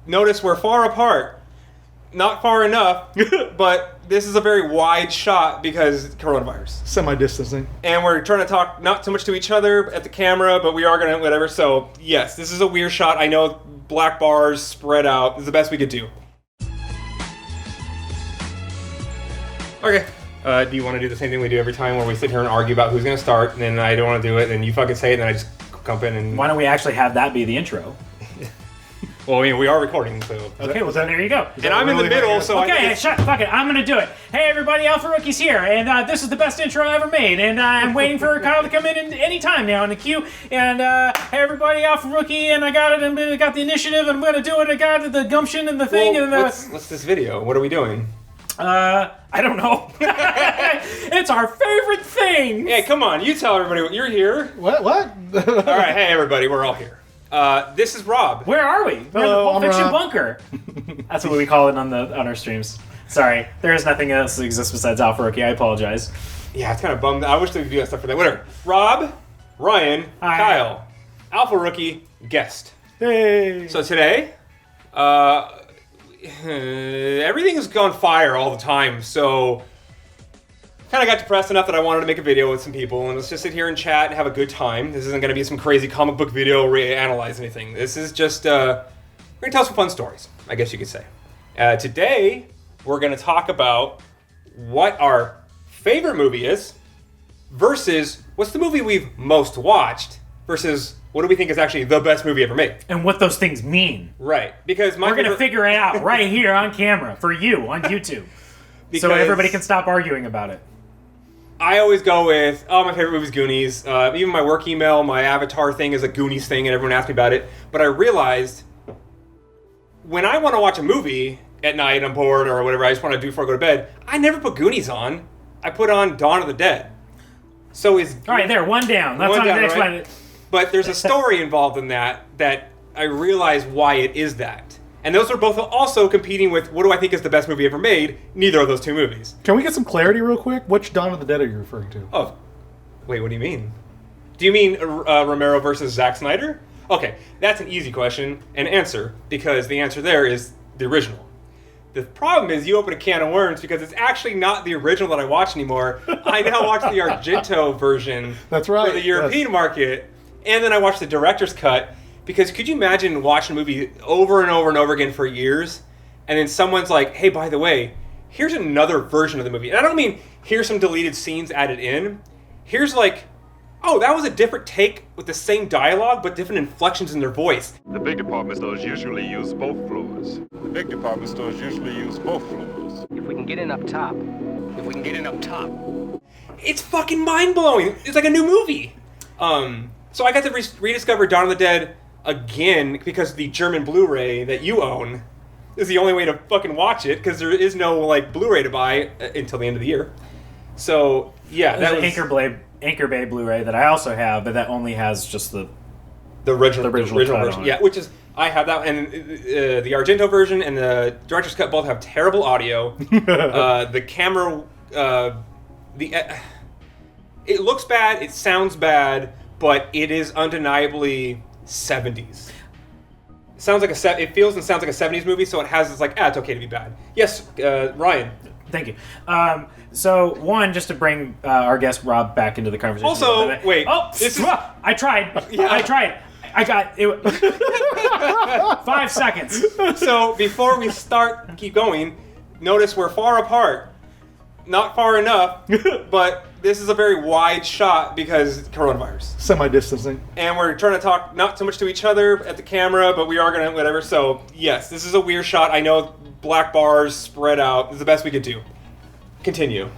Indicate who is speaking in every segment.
Speaker 1: Notice we're far apart. Not far enough, but this is a very wide shot because coronavirus.
Speaker 2: Semi-distancing.
Speaker 1: And we're trying to talk not too much to each other at the camera, but we are going to whatever. So, yes, this is a weird shot. I know black bars spread out. This is the best we could do. Okay. Do you want to do the same thing we do every time where we sit here and argue about who's going to start, and then I don't want to do it, and then you fucking say it, and then I just come in and...
Speaker 3: Why don't we actually have that be the intro?
Speaker 1: Well, I mean, we are recording, so...
Speaker 3: Okay, well, then there you go.
Speaker 1: And I'm in the middle, so
Speaker 3: okay, fuck it, I'm gonna do it. Hey, everybody, Alpha Rookie's here, and this is the best intro I ever made, and I'm waiting for Kyle to come in any time now in the queue, and hey, everybody, Alpha Rookie, and I got it, and I got the initiative, and I'm gonna do it, I got the gumption and the thing,
Speaker 1: well,
Speaker 3: and
Speaker 1: what's this video? What are we doing?
Speaker 3: I don't know. It's our favorite thing!
Speaker 1: Hey, come on, you tell everybody what you're here.
Speaker 2: What?
Speaker 1: Alright, hey, everybody, we're all here. This is Rob.
Speaker 3: Where are we? We're in the Pulp Fiction bunker. That's what we call it on our streams. Sorry, there is nothing else that exists besides Alpha Rookie. I apologize.
Speaker 1: Yeah, it's kind of bummed. I wish they could do that stuff for that. Whatever. Rob, Ryan,
Speaker 3: Hi.
Speaker 1: Kyle, Alpha Rookie, guest.
Speaker 2: Hey.
Speaker 1: So today, everything has gone fire all the time. So, kind of got depressed enough that I wanted to make a video with some people, and let's just sit here and chat and have a good time. This isn't going to be some crazy comic book video where we analyze anything. This is just, we're going to tell some fun stories, I guess you could say. Today, we're going to talk about what our favorite movie is versus what's the movie we've most watched versus what do we think is actually the best movie ever made.
Speaker 3: And what those things mean.
Speaker 1: Right, because
Speaker 3: we're going to figure it out right here on camera for you on YouTube. So everybody can stop arguing about it.
Speaker 1: I always go with, my favorite movie is Goonies. Even my work email, my avatar thing is a Goonies thing, and everyone asks me about it. But I realized when I want to watch a movie at night, I'm bored or whatever I just want to do before I go to bed, I never put Goonies on. I put on Dawn of the Dead. So is...
Speaker 3: All right, there, one down. That's on the next one.
Speaker 1: But there's a story involved in that I realize why it is that. And those are both also competing with what do I think is the best movie ever made. Neither of those two movies.
Speaker 2: Can we get some clarity real quick? Which Dawn of the Dead are you referring to?
Speaker 1: Oh, wait, what do you mean? Do you mean Romero versus Zack Snyder? Okay, that's an easy question and answer, because the answer there is the original. The problem is you open a can of worms because it's actually not the original that I watch anymore. I now watch the Argento version
Speaker 2: That's right,
Speaker 1: for the European market, and then I watch the director's cut. Because could you imagine watching a movie over and over and over again for years, and then someone's like, hey, by the way, here's another version of the movie. And I don't mean here's some deleted scenes added in. Here's like, oh, that was a different take with the same dialogue, but different inflections in their voice.
Speaker 4: The big department stores usually use both floors.
Speaker 5: If we can get in up top.
Speaker 1: It's fucking mind-blowing. It's like a new movie. So I got to rediscover Dawn of the Dead again because the German Blu-ray that you own is the only way to fucking watch it because there is no like Blu-ray to buy until the end of the year. So yeah,
Speaker 3: that was Anchor Bay Blu-ray that I also have, but that only has just the
Speaker 1: original version. Yeah, which is I have that, and the Argento version and the director's cut both have terrible audio. The camera, it looks bad, it sounds bad, but it is undeniably 70s. It feels and sounds like a 70s movie, so it has this like, it's okay to be bad. Yes, Ryan.
Speaker 3: Thank you. So, one, just to bring our guest Rob back into the conversation.
Speaker 1: Also, wait.
Speaker 3: Oh, I tried. Yeah. I tried. I got it. 5 seconds.
Speaker 1: So, before we keep going, notice we're far apart. Not far enough, but this is a very wide shot because coronavirus.
Speaker 2: Semi-distancing.
Speaker 1: And we're trying to talk not so much to each other at the camera, but we are going to whatever. So, yes, this is a weird shot. I know black bars spread out. This is the best we could do. Continue.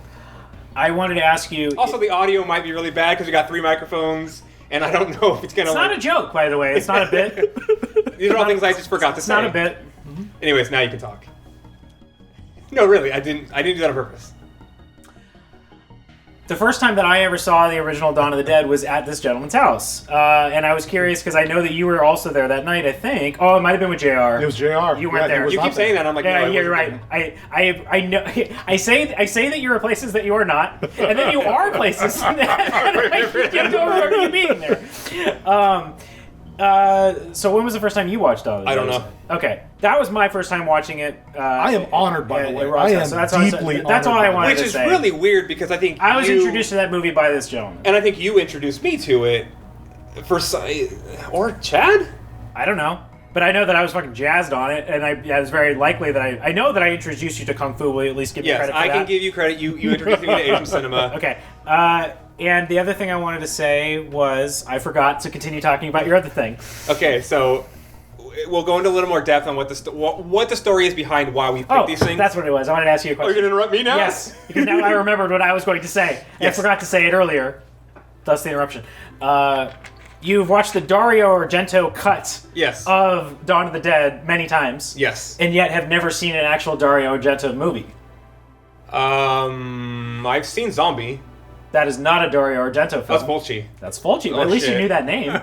Speaker 3: I wanted to ask you...
Speaker 1: Also, the audio might be really bad because we got 3 microphones, and I don't know if it's going to...
Speaker 3: It's not a joke, by the way. It's not a bit.
Speaker 1: These are all things I just forgot to say.
Speaker 3: It's not a bit.
Speaker 1: Mm-hmm. Anyways, now you can talk. No, really, I didn't do that on purpose.
Speaker 3: The first time that I ever saw the original Dawn of the Dead was at this gentleman's house. And I was curious because I know that you were also there that night, I think. Oh, it might have been with JR.
Speaker 2: It was JR.
Speaker 3: You weren't there.
Speaker 1: You keep saying that. I'm like,
Speaker 3: yeah,
Speaker 1: no,
Speaker 3: you're right. I know. I say that you are places that you are not, and then you are places that I don't remember you being there. So when was the first time you watched Dawn of the
Speaker 1: I
Speaker 3: Dead?
Speaker 1: don't know.
Speaker 3: Okay, that was my first time watching it.
Speaker 2: I am honored, by the
Speaker 3: at
Speaker 2: way.
Speaker 3: Ross
Speaker 2: I
Speaker 3: House.
Speaker 2: am
Speaker 3: So
Speaker 2: deeply
Speaker 3: that's all I
Speaker 2: honored by
Speaker 3: wanted
Speaker 1: Which
Speaker 3: to
Speaker 1: is
Speaker 3: say.
Speaker 1: really weird because I think
Speaker 3: I was
Speaker 1: you,
Speaker 3: introduced to that movie by this gentleman.
Speaker 1: and I think you introduced me to it or Chad.
Speaker 3: I don't know. But I know that I was fucking jazzed on it, and I was very likely that I know that I introduced you to Kung Fu. Will you at least give me
Speaker 1: Yes,
Speaker 3: credit for
Speaker 1: I
Speaker 3: that?
Speaker 1: can give you credit. You introduced me to Asian cinema.
Speaker 3: Okay. And the other thing I wanted to say was I forgot to continue talking about your other thing.
Speaker 1: Okay, so we'll go into a little more depth on what the story is behind why we picked these things.
Speaker 3: That's what it was. I wanted to ask you a
Speaker 1: Oh,
Speaker 3: question.
Speaker 1: you're gonna interrupt me now?
Speaker 3: Yes, because now I remembered what I was going to say. And
Speaker 1: Yes.
Speaker 3: I forgot to say it earlier. Thus the interruption. You've watched the Dario Argento cut
Speaker 1: Yes.
Speaker 3: of Dawn of the Dead many times.
Speaker 1: Yes.
Speaker 3: And yet have never seen an actual Dario Argento movie.
Speaker 1: I've seen Zombie.
Speaker 3: That is not a Dario Argento film.
Speaker 1: That's Fulci.
Speaker 3: That's Fulci. Well,
Speaker 1: Oh,
Speaker 3: at least
Speaker 1: shit.
Speaker 3: you knew that name.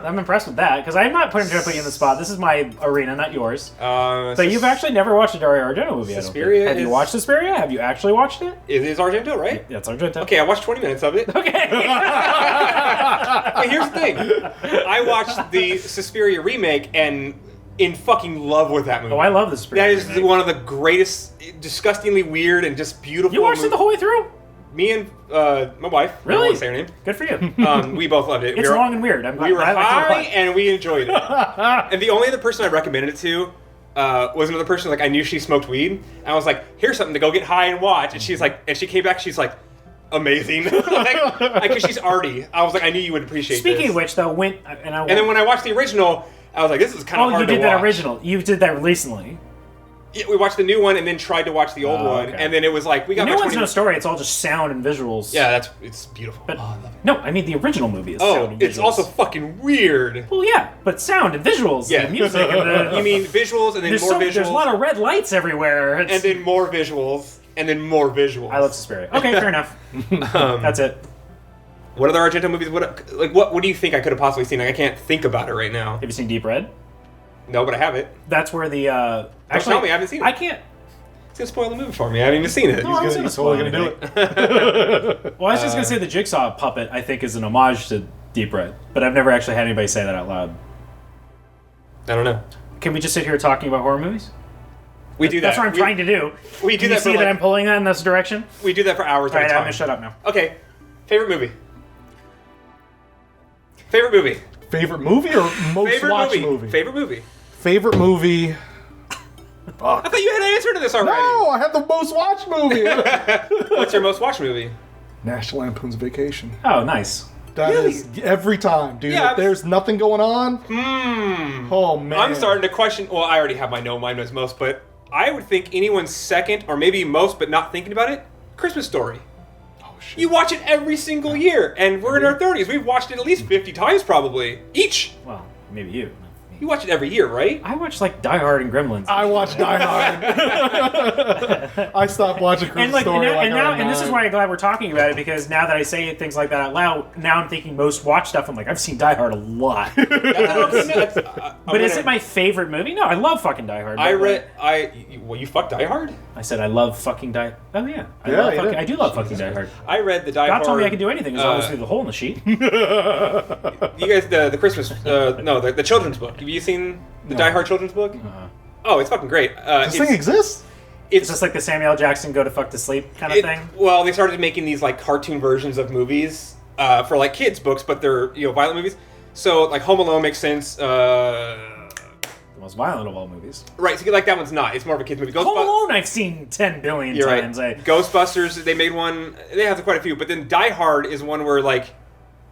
Speaker 3: I'm impressed with that, because I'm not trying to put you in the spot. This is my arena, not yours. But you've actually never watched a Dario Argento movie, I don't think.
Speaker 1: Suspiria
Speaker 3: Have you
Speaker 1: is-
Speaker 3: watched Suspiria? Have you actually watched it?
Speaker 1: It is Argento, right?
Speaker 3: That's Argento.
Speaker 1: Okay, I watched 20 minutes of it.
Speaker 3: Okay.
Speaker 1: Hey, here's the thing. I watched the Suspiria remake and in fucking love with that movie.
Speaker 3: Oh, I love the Suspiria
Speaker 1: That is
Speaker 3: remake.
Speaker 1: one of the greatest, disgustingly weird and just beautiful.
Speaker 3: You watched it the whole way through?
Speaker 1: Me and my wife. I don't
Speaker 3: Really?
Speaker 1: want to say her name.
Speaker 3: Good for you.
Speaker 1: We both loved it.
Speaker 3: It's
Speaker 1: we were,
Speaker 3: long and weird. I'm glad
Speaker 1: we were
Speaker 3: I liked it a
Speaker 1: high
Speaker 3: lot.
Speaker 1: and we enjoyed it. And the only other person I recommended it to was another person. Like I knew she smoked weed, and I was like, "Here's something to go get high and watch." And she's like, and she came back. She's like, "Amazing!" Because she's arty. I was like, I knew you would appreciate.
Speaker 3: Speaking
Speaker 1: this.
Speaker 3: of which, though,
Speaker 1: And then when I watched the original, I was like, "This is kind of
Speaker 3: Oh,
Speaker 1: hard
Speaker 3: you
Speaker 1: to
Speaker 3: did
Speaker 1: watch."
Speaker 3: that original. You did that recently.
Speaker 1: Yeah, we watched the new one and then tried to watch the old
Speaker 3: Oh,
Speaker 1: one,
Speaker 3: okay.
Speaker 1: and then it was like we
Speaker 3: The
Speaker 1: got
Speaker 3: new
Speaker 1: about
Speaker 3: one's
Speaker 1: 20
Speaker 3: no story. It's all just sound and visuals.
Speaker 1: Yeah, it's beautiful.
Speaker 3: But
Speaker 1: Oh, I love it.
Speaker 3: no, I mean the original movie is sound
Speaker 1: Oh,
Speaker 3: and
Speaker 1: it's
Speaker 3: visuals.
Speaker 1: also fucking weird.
Speaker 3: Well, yeah, but sound and visuals.
Speaker 1: Yeah,
Speaker 3: And the music. And the,
Speaker 1: You mean visuals and then more visuals,
Speaker 3: There's a lot of red lights everywhere.
Speaker 1: and then more visuals, and then more visuals.
Speaker 3: I love Suspiria. Okay, fair enough. That's it.
Speaker 1: What other Argento movies? What do you think I could have possibly seen? Like I can't think about it right now.
Speaker 3: Have you seen Deep Red?
Speaker 1: No, but I have it.
Speaker 3: That's where the actually
Speaker 1: tell me, I haven't seen it.
Speaker 3: I can't.
Speaker 1: It's gonna spoil the movie for me. I haven't even seen it.
Speaker 3: No, I was
Speaker 2: He's
Speaker 3: gonna
Speaker 2: totally
Speaker 3: spoil
Speaker 2: gonna do
Speaker 3: anything. Well, I was just gonna say the Jigsaw puppet. I think is an homage to Deep Red, but I've never actually had anybody say that out loud.
Speaker 1: I don't know.
Speaker 3: Can we just sit here talking about horror movies?
Speaker 1: We do that.
Speaker 3: That's what I'm trying to do.
Speaker 1: We do
Speaker 3: Can
Speaker 1: that
Speaker 3: you
Speaker 1: for
Speaker 3: see that
Speaker 1: like,
Speaker 3: I'm pulling that in this direction?
Speaker 1: we do that for hours
Speaker 3: All right,
Speaker 1: at a
Speaker 3: I'm
Speaker 1: time.
Speaker 3: gonna shut up now.
Speaker 1: Okay. Favorite movie. Favorite movie.
Speaker 2: Favorite movie or most
Speaker 1: Favorite
Speaker 2: watched
Speaker 1: movie.
Speaker 2: movie?
Speaker 1: Favorite movie.
Speaker 2: Favorite movie.
Speaker 1: I thought you had an answer to this already.
Speaker 2: No, I have the most watched movie.
Speaker 1: What's your most watched movie?
Speaker 2: National Lampoon's Vacation.
Speaker 3: Oh, nice.
Speaker 2: That is every time, dude.
Speaker 1: Yeah,
Speaker 2: If there's nothing going on.
Speaker 1: Hmm.
Speaker 2: Oh man.
Speaker 1: I'm starting to question. Well, I already have my no, mine was most, but I would think anyone's second, or maybe most, but not thinking about it. Christmas Story.
Speaker 2: Oh shit.
Speaker 1: You watch it every single year, and we're in our 30s. We've watched it at least 50 times, probably each.
Speaker 3: Well, maybe you.
Speaker 1: You watch it every year, right?
Speaker 3: I watch like Die Hard and Gremlins.
Speaker 2: I watched Die Hard. I stopped watching Christmas
Speaker 3: and like,
Speaker 2: Story
Speaker 3: and now,
Speaker 2: around
Speaker 3: and this is
Speaker 2: 9.
Speaker 3: why I'm glad we're talking about it, because now that I say things like that out loud, now I'm thinking most watch stuff. I'm like, I've seen Die Hard a lot. But is it my favorite movie? No, I love fucking Die Hard.
Speaker 1: Well, you fucked Die Hard?
Speaker 3: I said I love fucking Die. Oh yeah,
Speaker 2: Yeah, you did.
Speaker 3: I do love fucking Die Hard.
Speaker 1: I read the Die
Speaker 3: God
Speaker 1: Hard.
Speaker 3: told me I could do anything as long as through the hole in the sheet.
Speaker 1: You guys, the Christmas, the children's book. Have you seen the Die Hard children's book? Oh, it's fucking great.
Speaker 2: This thing exists?
Speaker 3: It's just like the Samuel L. Jackson go to fuck to sleep kind of thing.
Speaker 1: Well, they started making these like cartoon versions of movies for like kids' books, but they're violent movies. So like Home Alone makes sense.
Speaker 3: The most violent of all movies.
Speaker 1: Right, so like that one's not. It's more of a kids' movie.
Speaker 3: Home Alone I've seen 10 billion
Speaker 1: You're right.
Speaker 3: times.
Speaker 1: Ghostbusters, they made one. They have quite a few, but then Die Hard is one where like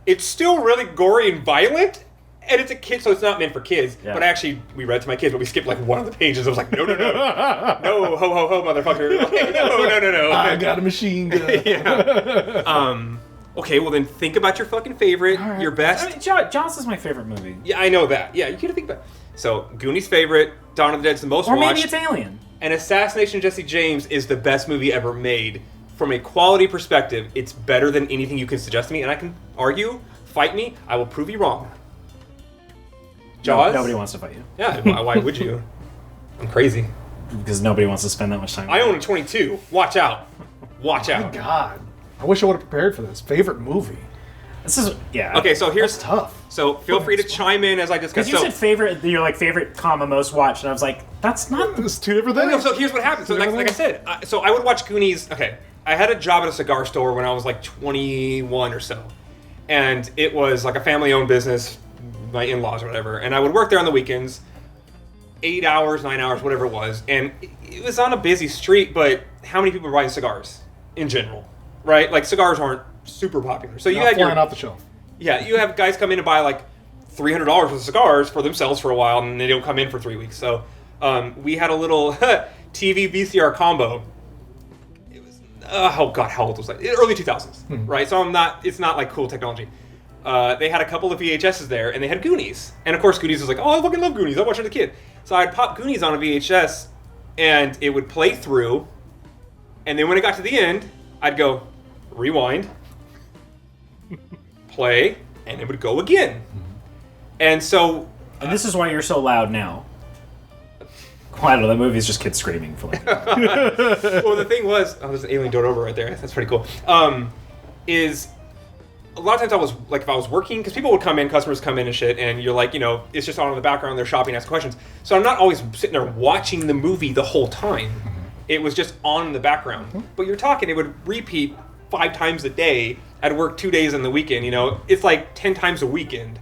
Speaker 1: it's still really gory and violent. And it's a kid, so it's not meant for kids.
Speaker 3: Yeah.
Speaker 1: But actually, we read to my kids, but we skipped like one of the pages. I was like, no, no, ho, ho, motherfucker. Like, no.
Speaker 2: I got a machine gun.
Speaker 1: Yeah. Okay, well then think about your fucking favorite,
Speaker 2: All right.
Speaker 1: your best.
Speaker 3: I mean, Johnson's my favorite movie.
Speaker 1: Yeah, I know that. Yeah, you gotta think about it. So, Goonies' favorite, Dawn of the Dead's the most
Speaker 3: Or
Speaker 1: watched.
Speaker 3: maybe it's Alien.
Speaker 1: And Assassination of Jesse James is the best movie ever made. From a quality perspective, it's better than anything you can suggest to me, and I can argue, fight me, I will prove you wrong. Jaws?
Speaker 3: Nobody wants to fight you.
Speaker 1: Yeah, why would you? I'm crazy.
Speaker 3: Because nobody wants to spend that much time.
Speaker 1: I own a 22. Watch out. Watch
Speaker 2: My
Speaker 1: out.
Speaker 2: God. I wish I would have prepared for this. Favorite movie?
Speaker 3: This is
Speaker 1: Okay, so here's
Speaker 2: That's tough.
Speaker 1: So feel free to chime in as I discuss.
Speaker 3: Because you said favorite, your like favorite comma most watched, and I was like, that's not.
Speaker 2: It's two different things.
Speaker 1: No, so here's what happened. So like I said, so I would watch Goonies. Okay, I had a job at a cigar store when I was like 21 or so, and it was like a family-owned business, my in-laws or whatever, and I would work there on the weekends, 8 hours, 9 hours, whatever it was, and it was on a busy street. But how many people were buying cigars in general, right? Like cigars aren't super popular. So you
Speaker 2: Not
Speaker 1: had
Speaker 2: flying off the shelf.
Speaker 1: Yeah, you have guys come in and buy like $300 worth of cigars for themselves for a while, and they don't come in for 3 weeks. So we had a little TV VCR combo. It was oh god, how old was I? Early 2000s, right? So it's not like cool technology. They had a couple of VHSs there, and they had Goonies, and of course Goonies was like, oh, I fucking love Goonies. I watched it as a kid. So I'd pop Goonies on a VHS, and it would play through, and then when it got to the end, I'd go rewind. Play, and it would go again. And so...
Speaker 3: And this is why you're so loud now. Well, I don't know, that movie is just kids screaming for like...
Speaker 1: well, the thing was... Oh, there's an alien door over right there. That's pretty cool. Is... A lot of times I was, like, if I was working, because people would come in, customers come in and shit, and you're like, you know, it's just on in the background, they're shopping, asking questions. So I'm not always sitting there watching the movie the whole time. It was just on in the background. But you're talking, it would repeat 5 times a day. I'd work 2 days on the weekend, you know. It's like 10 times a weekend.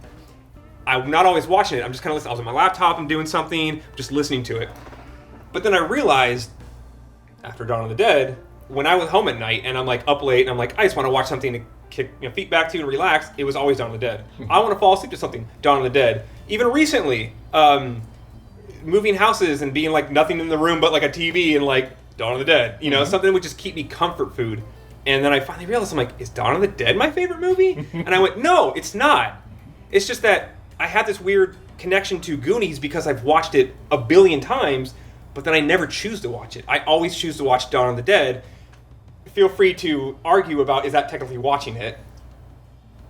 Speaker 1: I'm not always watching it. I'm just kind of listening. I was on my laptop, I'm doing something, just listening to it. But then I realized, after Dawn of the Dead, when I was home at night and I'm like up late and I'm like, I just want to watch something to kick feet back to and relax, it was always Dawn of the Dead. I want to fall asleep to something, Dawn of the Dead. Even recently, moving houses and being like nothing in the room but like a TV and like Dawn of the Dead. You know, something that would just keep me comfort food. And then I finally realized, I'm like, is Dawn of the Dead my favorite movie? And I went, no, it's not. It's just that I had this weird connection to Goonies because I've watched it a billion times, but then I never choose to watch it. I always choose to watch Dawn of the Dead. Feel free to argue about, is that technically watching it?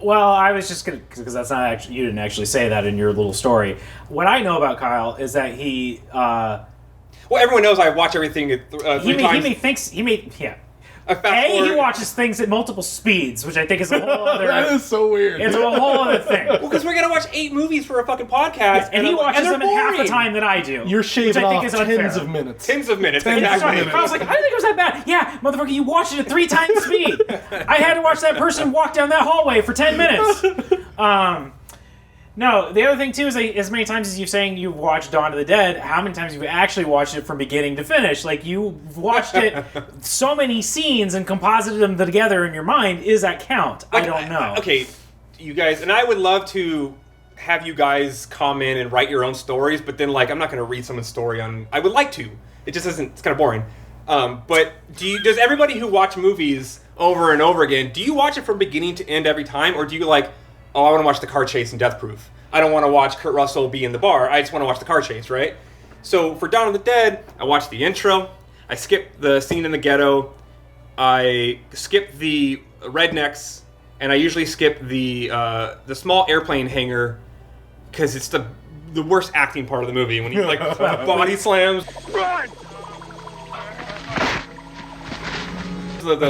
Speaker 3: Well, I was just gonna, because that's not actually, you didn't actually say that in your little story. What I know about Kyle is that he...
Speaker 1: well, everyone knows I watch everything 3 times.
Speaker 3: He watches things at multiple speeds, which I think is a whole other...
Speaker 2: That is so weird.
Speaker 3: It's a whole other thing.
Speaker 1: Well, because we're going to watch 8 movies for a fucking podcast.
Speaker 3: And he watches them in half the time that I do.
Speaker 2: You're shaving off
Speaker 3: tens
Speaker 2: of minutes.
Speaker 1: Tens of minutes.
Speaker 3: I was like, I didn't think it was that bad. Yeah, motherfucker, you watched it at 3 times speed. I had to watch that person walk down that hallway for 10 minutes. No, the other thing, too, is as many times as you're saying you've watched Dawn of the Dead, how many times have you actually watched it from beginning to finish? Like, you watched it so many scenes and composited them together in your mind. Is that count?
Speaker 1: Like,
Speaker 3: I don't know.
Speaker 1: Okay, you guys, and I would love to have you guys come in and write your own stories, but then, like, I'm not going to read someone's story on... I would like to. It just isn't... It's kind of boring. But does everybody who watch movies over and over again, do you watch it from beginning to end every time, or do you, like... Oh, I want to watch the car chase in Death Proof. I don't want to watch Kurt Russell be in the bar. I just want to watch the car chase, right? So for Dawn of the Dead, I watched the intro. I skipped the scene in the ghetto. I skipped the rednecks, and I usually skip the small airplane hangar because it's the worst acting part of the movie when he like body slams.
Speaker 4: Run!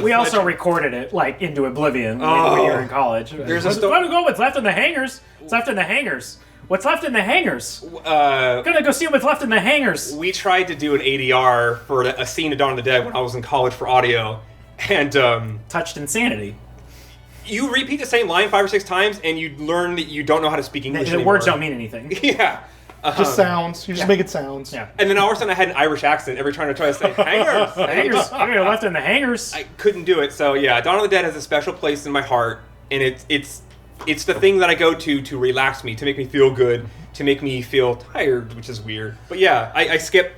Speaker 3: We also recorded it, like, into oblivion when we were in college.
Speaker 1: There's a
Speaker 3: Let me go. What's left in the hangars? What's left in the hangars? What's left in the hangars? Gonna go see what's left in the hangars.
Speaker 1: We tried to do an ADR for a scene of Dawn of the Dead when I was in college for audio, and
Speaker 3: Touched insanity.
Speaker 1: you repeat the same line 5 or 6 times, and you learn that you don't know how to speak English
Speaker 3: The
Speaker 1: anymore.
Speaker 3: words don't mean anything.
Speaker 1: Yeah.
Speaker 2: Just sounds. You just make it sounds.
Speaker 3: Yeah.
Speaker 1: And then all of a sudden I had an Irish accent every time I tried to say hangers.
Speaker 3: Hangars. They're left in the hangars.
Speaker 1: I couldn't do it. So yeah, Dawn of the Dead has a special place in my heart, and it's the thing that I go to relax me, to make me feel good, to make me feel tired, which is weird. But yeah, I skip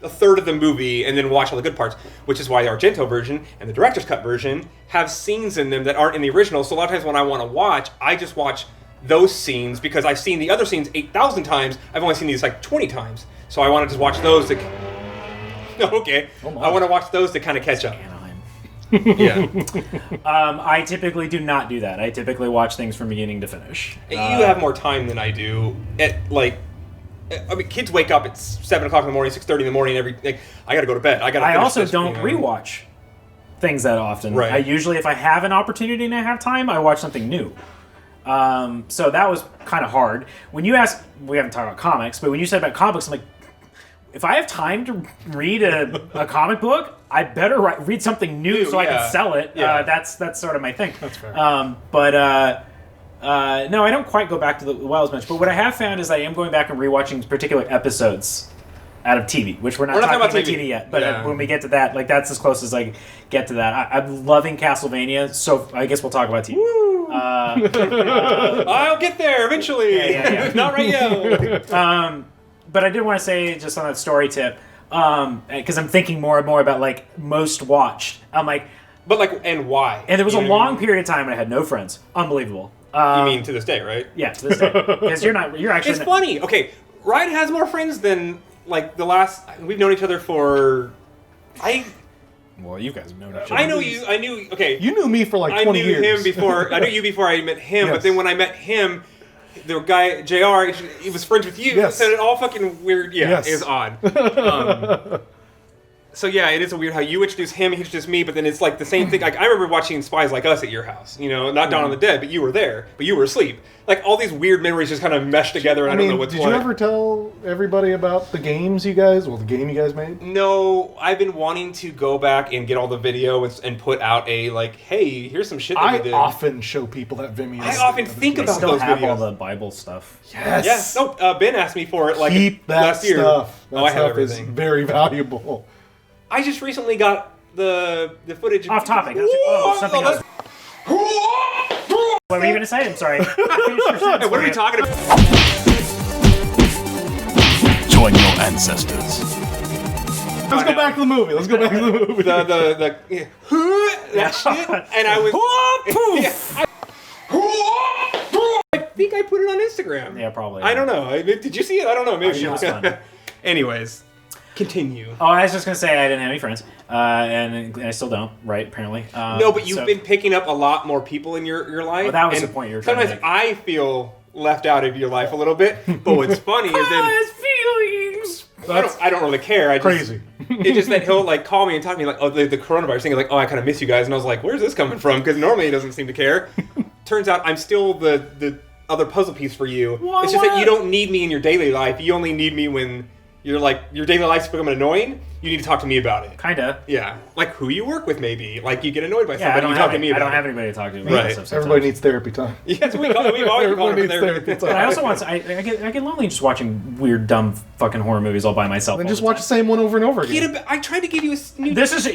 Speaker 1: a third of the movie and then watch all the good parts, which is why the Argento version and the director's cut version have scenes in them that aren't in the original. So a lot of times when I want to watch, I just watch those scenes because I've seen the other scenes 8,000 times. I've only seen these like 20 times. So I want to just watch those to... Okay. I want to watch those to kind of catch up. Yeah.
Speaker 3: I typically do not do that. I typically watch things from beginning to finish.
Speaker 1: You have more time than I do. I mean, kids wake up at 7 o'clock in the morning, 6:30 in the morning. I got to go to bed.
Speaker 3: I also don't rewatch things that often.
Speaker 1: Right.
Speaker 3: I usually, if I have an opportunity and I have time, I watch something new. So that was kind of hard. When you asked, we haven't talked about comics, but when you said about comics, I'm like, if I have time to read a comic book, I better read something new so I can sell it.
Speaker 1: Yeah.
Speaker 3: That's sort of my thing.
Speaker 2: That's fair.
Speaker 3: No, I don't quite go back to the WoW as much. But what I have found is I am going back and rewatching particular episodes out of TV, which we're not talking about TV yet. But when we get to that, like that's as close as I get to that. I'm loving Castlevania, so I guess we'll talk about TV.
Speaker 1: I'll get there eventually.
Speaker 3: Yeah.
Speaker 1: Not right now.
Speaker 3: But I did want to say, just on that story tip, because I'm thinking more and more about like most watched. I'm like,
Speaker 1: But like, and why?
Speaker 3: and there was
Speaker 1: You
Speaker 3: a
Speaker 1: know what I
Speaker 3: long
Speaker 1: mean?
Speaker 3: period of time when I had no friends. Unbelievable.
Speaker 1: You mean to this day, right?
Speaker 3: Yeah, to this day, because you're actually.
Speaker 1: It's funny. Okay, Ryan has more friends than like the last. We've known each other for.
Speaker 3: Well, you guys have known each other.
Speaker 1: I know you. I knew. Okay,
Speaker 2: You knew me for like
Speaker 1: I
Speaker 2: 20
Speaker 1: knew
Speaker 2: years.
Speaker 1: him before. I knew you before I met him.
Speaker 2: Yes.
Speaker 1: But then when I met him, the guy JR, he was friends with you.
Speaker 2: Yes.
Speaker 1: So it all fucking weird. Yeah,
Speaker 2: Yes.
Speaker 1: it was odd. So yeah, it is a weird how you introduce him, he introduced me, but then it's like the same thing. Like I remember watching Spies Like Us at your house. You know, not Dawn of the Dead, but you were there, but you were asleep. Like all these weird memories just kind of mesh together, and I don't know what's
Speaker 2: did
Speaker 1: what.
Speaker 2: you ever tell everybody about the games you guys? Well, the game you guys made.
Speaker 1: No, I've been wanting to go back and get all the video and put out a like, hey, here's some shit that
Speaker 2: I
Speaker 1: we did.
Speaker 2: often show people that Vimeo.
Speaker 1: I often think
Speaker 3: I
Speaker 1: about
Speaker 3: still
Speaker 1: those
Speaker 3: have
Speaker 1: videos.
Speaker 3: all the Bible stuff.
Speaker 2: Yes.
Speaker 1: Yeah, no, Ben asked me for it like
Speaker 2: Keep that
Speaker 1: last year.
Speaker 2: stuff. That
Speaker 1: I have
Speaker 2: stuff is
Speaker 1: everything.
Speaker 2: very valuable.
Speaker 1: I just recently got the footage.
Speaker 3: Off topic. Something else. What were you going to say? I'm sorry. Finish your sentence,
Speaker 1: What are we
Speaker 3: Maria.
Speaker 1: talking about?
Speaker 6: Join your ancestors.
Speaker 2: Let's go back to the movie. Let's go back to the movie.
Speaker 1: That shit, and I was. I think I put it on Instagram.
Speaker 3: Yeah, probably.
Speaker 1: I don't know. Did you see it? I don't know. Maybe
Speaker 3: It was fun.
Speaker 1: Anyways, continue.
Speaker 3: Oh, I was just going to say I didn't have any friends. And I still don't, right, apparently.
Speaker 1: No, but you've been picking up a lot more people in your life.
Speaker 3: Well, that was
Speaker 1: and
Speaker 3: the point you were trying to
Speaker 1: sometimes
Speaker 3: make.
Speaker 1: I feel left out of your life a little bit. But what's funny is then
Speaker 3: feelings.
Speaker 1: I don't really care. I just,
Speaker 2: Crazy.
Speaker 1: It's just that he'll like call me and talk to me like, oh, the coronavirus thing. Like, oh, I kind of miss you guys, and I was like, where's this coming from? Because normally he doesn't seem to care. Turns out I'm still the other puzzle piece for you.
Speaker 3: What?
Speaker 1: It's just that you don't need me in your daily life. You only need me when you're like your daily life's becoming annoying. You need to talk to me about it.
Speaker 3: Kinda.
Speaker 1: Yeah, like who you work with, maybe. Like you get annoyed by
Speaker 3: Yeah,
Speaker 1: somebody,
Speaker 3: I don't
Speaker 1: you
Speaker 3: have
Speaker 1: talk to me about
Speaker 3: I don't
Speaker 1: it.
Speaker 3: have anybody to talk to.
Speaker 1: Right.
Speaker 3: About stuff sometimes.
Speaker 2: Everybody needs therapy time.
Speaker 1: Yes, we've always been calling
Speaker 2: Everybody
Speaker 1: for
Speaker 2: needs
Speaker 1: therapy.
Speaker 2: therapy
Speaker 3: But I
Speaker 2: time.
Speaker 3: also want to, I get lonely just watching weird, dumb, fucking horror movies all by myself.
Speaker 2: And
Speaker 3: all
Speaker 2: just
Speaker 3: the
Speaker 2: watch the
Speaker 3: time.
Speaker 2: same one over and over again.
Speaker 1: I tried to give you a new.
Speaker 3: This is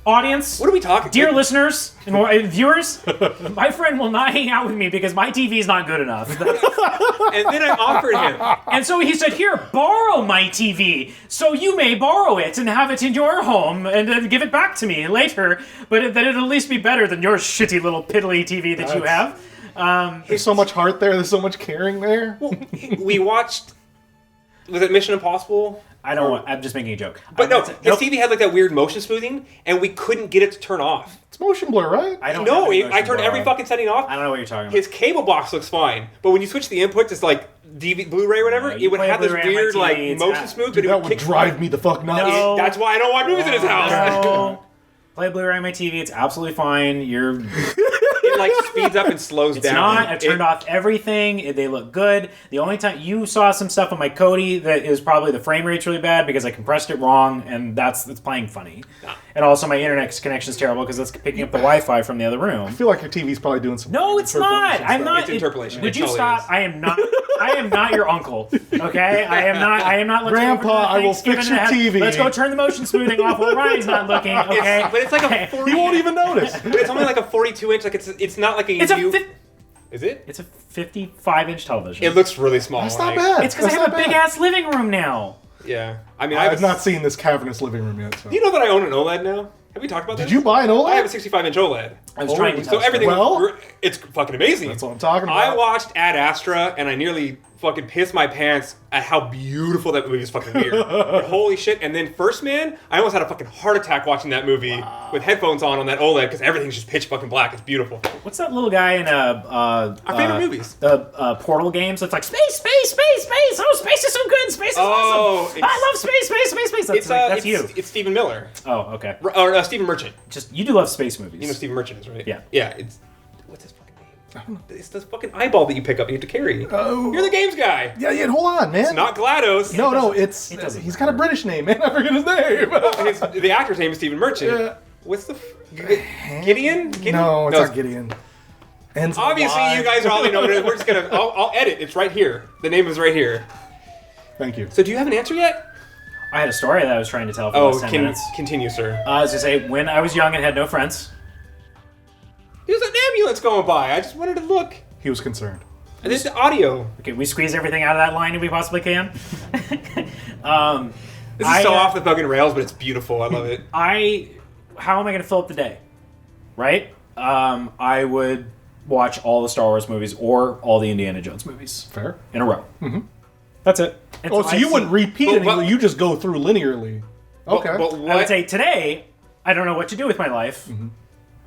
Speaker 3: audience.
Speaker 1: What are we talking?
Speaker 3: Dear listeners and viewers, my friend will not hang out with me because my TV is not good enough.
Speaker 1: And then I offered him.
Speaker 3: And so he said, here, borrow my TV, so you may borrow it and have it in your home and then give it back to me later, but that it'll at least be better than your shitty little piddly TV that you have.
Speaker 2: There's so much heart there. There's so much caring there.
Speaker 1: We watched. Was it Mission Impossible?
Speaker 3: I don't want, I'm just making a joke.
Speaker 1: But no,
Speaker 3: That's
Speaker 1: his
Speaker 3: it.
Speaker 1: TV had like that weird motion smoothing, and we couldn't get it to turn off.
Speaker 2: It's motion blur, right?
Speaker 3: I don't
Speaker 1: No,
Speaker 3: have any
Speaker 1: I
Speaker 3: motion
Speaker 1: turned
Speaker 3: blur
Speaker 1: every
Speaker 3: on.
Speaker 1: fucking setting off.
Speaker 3: I don't know what you're talking about.
Speaker 1: His cable box looks fine, but when you switch the inputs, it's like Blu-ray or whatever.
Speaker 3: you
Speaker 1: it would
Speaker 3: play
Speaker 1: have this
Speaker 3: Blu-ray on my
Speaker 1: weird
Speaker 3: TV,
Speaker 1: like
Speaker 3: it's
Speaker 1: motion
Speaker 3: not-
Speaker 1: smooth, but
Speaker 2: Dude,
Speaker 1: it
Speaker 2: that
Speaker 1: would
Speaker 2: would
Speaker 1: kick.
Speaker 2: drive me the fuck nuts.
Speaker 3: No.
Speaker 1: That's why I don't watch movies in his house.
Speaker 3: No. Play Blu-ray on my TV, it's absolutely fine. You're...
Speaker 1: It like speeds up and slows
Speaker 3: It's
Speaker 1: down.
Speaker 3: not. I turned off everything. They look good. The only time you saw some stuff on my Kodi that is probably the frame rate's really bad because I compressed it wrong, and it's playing funny. And also my internet connection's terrible because it's picking up the Wi-Fi from the other room.
Speaker 2: I feel like your TV's probably doing some.
Speaker 3: No, it's not.
Speaker 2: interpolation
Speaker 3: I'm
Speaker 2: stuff.
Speaker 3: not.
Speaker 1: It's interpolation.
Speaker 3: Would
Speaker 1: It
Speaker 3: you
Speaker 1: totally
Speaker 3: stop?
Speaker 1: is.
Speaker 3: I am not. I am not your uncle. Okay, I am not. I am not. Looking
Speaker 2: Grandpa,
Speaker 3: over to the
Speaker 2: I will
Speaker 3: Thanksgiving
Speaker 2: fix your
Speaker 3: and have-
Speaker 2: TV.
Speaker 3: Let's go turn the motion smoothing off while Ryan's not looking. Okay,
Speaker 1: But it's like a 40.
Speaker 2: He won't even notice.
Speaker 1: But it's only like a 42 inch. Like it's not like a.
Speaker 3: It's a.
Speaker 1: new-
Speaker 3: Fi-
Speaker 1: Is it?
Speaker 3: it's a 55-inch television.
Speaker 1: It looks really small.
Speaker 2: That's not
Speaker 1: like-
Speaker 2: bad.
Speaker 3: It's because I
Speaker 2: That's
Speaker 3: have a
Speaker 2: not
Speaker 3: big
Speaker 2: bad.
Speaker 3: ass living room now.
Speaker 1: Yeah. I mean,
Speaker 2: I've not seen this cavernous living room yet. So.
Speaker 1: Do you know that I own an OLED now? Have we talked about
Speaker 2: Did
Speaker 1: this?
Speaker 2: you buy an OLED?
Speaker 1: I have a 65-inch OLED.
Speaker 3: I was trying to
Speaker 1: So
Speaker 3: tell
Speaker 1: everything,
Speaker 2: Well-
Speaker 1: it's fucking amazing.
Speaker 2: That's what I'm talking
Speaker 1: I
Speaker 2: about.
Speaker 1: watched Ad Astra and I nearly fucking piss my pants at how beautiful that movie is. Fucking weird. But holy shit. And then First Man, I almost had a fucking heart attack watching that movie with headphones on that OLED because everything's just pitch fucking black. It's beautiful.
Speaker 3: What's that little guy in
Speaker 1: Our favorite movies.
Speaker 3: The Portal games? It's like space. Oh, space is so good. Space is awesome. I love space. That's you.
Speaker 1: It's Stephen Miller.
Speaker 3: Oh, okay.
Speaker 1: Or Stephen Merchant.
Speaker 3: Just you do love space movies.
Speaker 1: You know Stephen Merchant is, right?
Speaker 3: Yeah.
Speaker 1: Yeah. What's his fucking name? It's this fucking eyeball that you pick up and you have to carry. Oh. You're the games guy.
Speaker 2: Yeah, hold on, man.
Speaker 1: It's not GLaDOS.
Speaker 2: No, he's got a British name, man. I forget his name.
Speaker 1: The actor's name is Stephen Merchant.
Speaker 2: Yeah.
Speaker 1: What's the... Gideon?
Speaker 2: No, it's not Gideon. And
Speaker 1: obviously, you guys already know it. We're just gonna... I'll edit. It's right here. The name is right here.
Speaker 2: Thank you.
Speaker 1: So do you have an answer yet?
Speaker 3: I had a story that I was trying to tell for the last 10 minutes.
Speaker 1: Continue, sir.
Speaker 3: I was going to say, when I was young and had no friends...
Speaker 1: There's an ambulance going by. I just wanted to look.
Speaker 2: He was concerned.
Speaker 1: And this is audio.
Speaker 3: Okay, we squeeze everything out of that line if we possibly can.
Speaker 1: This is so off the fucking rails, but it's beautiful. I love it.
Speaker 3: How am I going to fill up the day? Right? I would watch all the Star Wars movies or all the Indiana Jones movies.
Speaker 2: Fair.
Speaker 3: In a row. Mm-hmm. That's it.
Speaker 2: So you wouldn't repeat anything. You just go through linearly. Okay.
Speaker 1: But
Speaker 3: I would say today, I don't know what to do with my life. Mm-hmm.